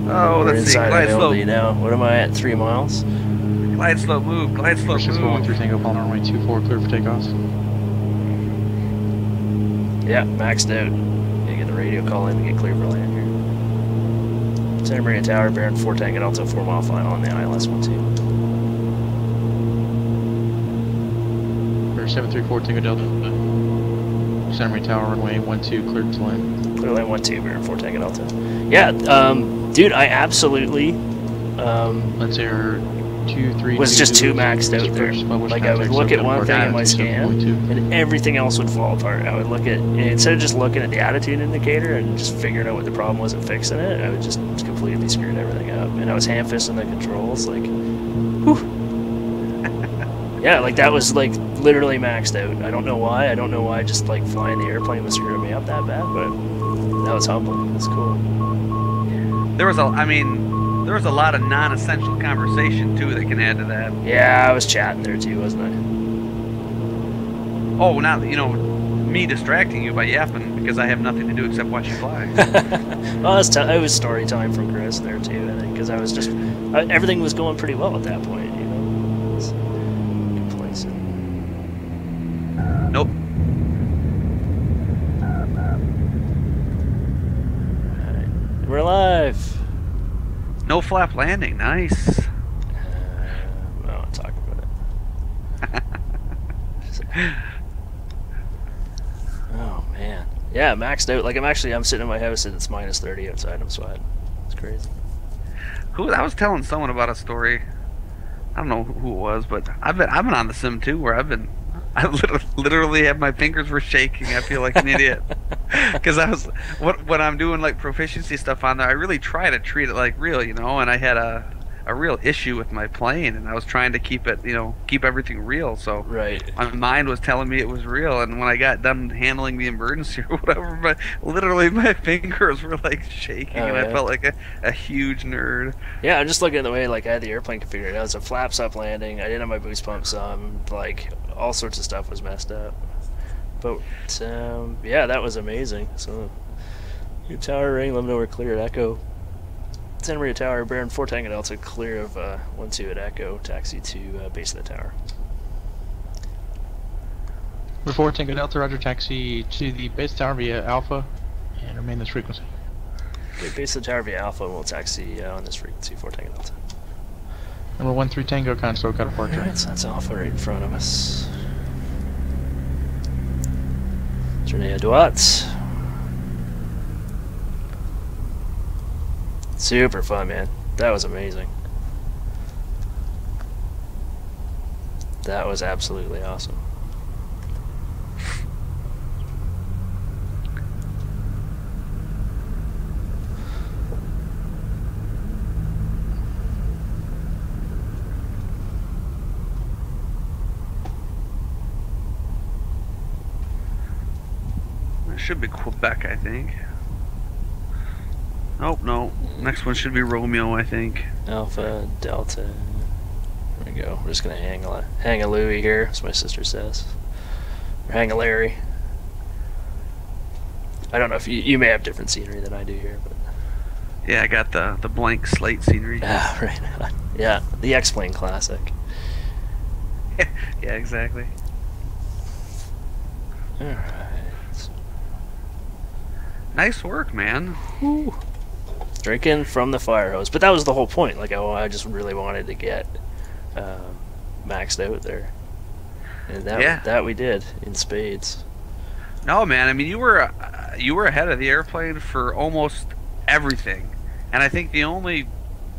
Oh, We're let's see. inside Glide of slope. LD now. What am I at? 3 miles? Glide slope move. Glide slope move. 641 Tango, Palm runway 24, clear for takeoff. Yeah, maxed out. Gotta get the radio call in to get clear for land here. Santa Maria Tower, Baron 4 Tango Delta, 4 mile final on the ILS 12. 734 Tango Delta. Santa Maria Tower, runway 12, cleared to land. Clear land 12, Baron 4 Tango Delta. Yeah, dude, I absolutely Let's air 23 was just too maxed out there. Like, I would look at one thing in my scan, and everything else would fall apart. I would look at, instead of just looking at the attitude indicator and just figuring out what the problem was and fixing it, I would just completely screwed everything up. And I was hand-fisting the controls, like, whew. Yeah, like that was like literally maxed out. I don't know why. I don't know why just like flying the airplane was screwing me up that bad, but that was humbling. It's cool. There was there was a lot of non-essential conversation too that can add to that. Yeah, I was chatting there too, wasn't I? Oh, not me distracting you by yapping because I have nothing to do except watch you fly. Well, it was story time from Chris there too, I think, because I was just everything was going pretty well at that point, you know. It was complacent. Nope. Alright. We're alive. No flap landing. Nice. I don't want to talk about it. Oh man, yeah, maxed out. Like I'm sitting in my house and it's minus 30 outside. I'm sweating. It's crazy. I was telling someone about a story. I don't know who it was, but I've been on the sim too, where I literally have my fingers were shaking. I feel like an idiot because when I'm doing like proficiency stuff on there, I really try to treat it like real, And I had a real issue with my plane, and I was trying to keep it, keep everything real. So right. My mind was telling me it was real, and when I got done handling the emergency or whatever, literally my fingers were like shaking, and I felt like a huge nerd. Yeah, I'm just looking at the way like I had the airplane configured. I was a flaps up landing. I didn't have my boost pump some. Like all sorts of stuff was messed up. But yeah, that was amazing. So your tower ring, let me know we're clear at Echo. Santa Maria Tower, bearing 4 Tango Delta, clear of 1-2 at Echo, taxi to base of the tower. Before Tango Delta, roger, taxi to the base tower via Alpha, and remain this frequency. Okay, base of the tower via Alpha, and we'll taxi on this frequency, 4 Tango Delta. Number 13 Tango, console, got a departure. Alright, so that's Alpha right in front of us. Tournée à droite. Super fun, man. That was amazing. That was absolutely awesome. It should be Quebec, I think. Oh, no. Next one should be Romeo, I think. Alpha, Delta. There we go. We're just going to hang a Louie here, as my sister says. Or hang a Larry. I don't know if you may have different scenery than I do here, but... Yeah, I got the blank slate scenery. Ah, right. Yeah, the X-Plane classic. Yeah, exactly. Alright. Nice work, man. Whew. Drinking from the fire hose, but that was the whole point. Like I just really wanted to get maxed out there, and that we did in spades. No, man. I mean, you were ahead of the airplane for almost everything, and I think the only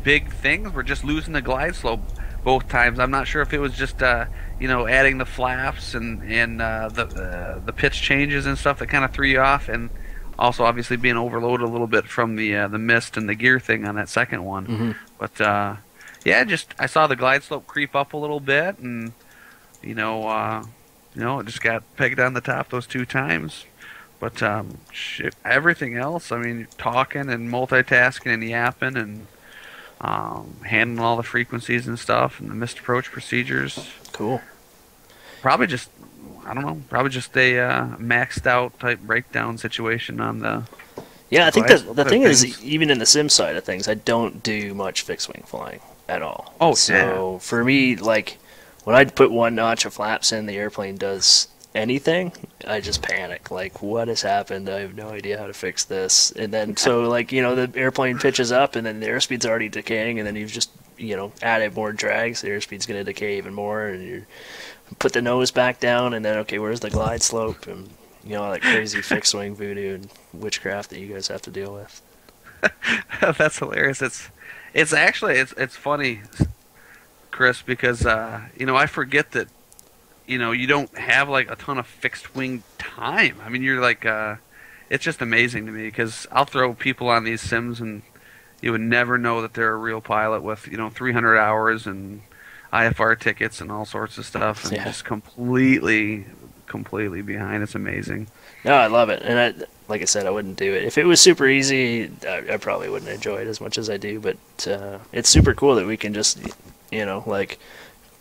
big things were just losing the glide slope both times. I'm not sure if it was just adding the flaps and the pitch changes and stuff that kind of threw you off, and also obviously being overloaded a little bit from the mist and the gear thing on that second one. Mm-hmm. But yeah, just I saw the glide slope creep up a little bit, and it just got pegged on the top those 2 times. But everything else, I mean, talking and multitasking and yapping and handling all the frequencies and stuff and the missed approach procedures. Cool. Probably just a maxed out type breakdown situation on the... Yeah, I think the thing is, even in the sim side of things, I don't do much fixed wing flying at all. Oh, so yeah. For me, like, when I put 1 notch of flaps in, the airplane does anything, I just panic. Like, what has happened? I have no idea how to fix this. And then, so, like, the airplane pitches up, and then the airspeed's already decaying, and then you've just, added more drag, so the airspeed's going to decay even more, and you put the nose back down, and then, okay, where's the glide slope? And, all that crazy fixed wing voodoo and witchcraft that you guys have to deal with. That's hilarious. It's actually funny, Chris, because I forget that you don't have like a ton of fixed wing time. I mean, you're like it's just amazing to me because I'll throw people on these sims and you would never know that they're a real pilot with 300 hours, and IFR tickets and all sorts of stuff, and just completely behind. It's amazing. No, I love it, and like I said, I wouldn't do it if it was super easy. I probably wouldn't enjoy it as much as I do, but it's super cool that we can just, like,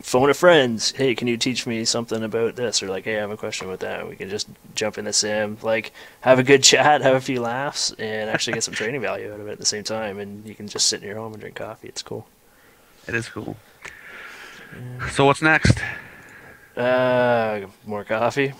phone a friend. Hey, can you teach me something about this? Or like, hey, I have a question about that. We can just jump in the sim, like, have a good chat, have a few laughs, and actually get some training value out of it at the same time. And you can just sit in your home and drink coffee. It's cool. It is cool. So what's next? More coffee.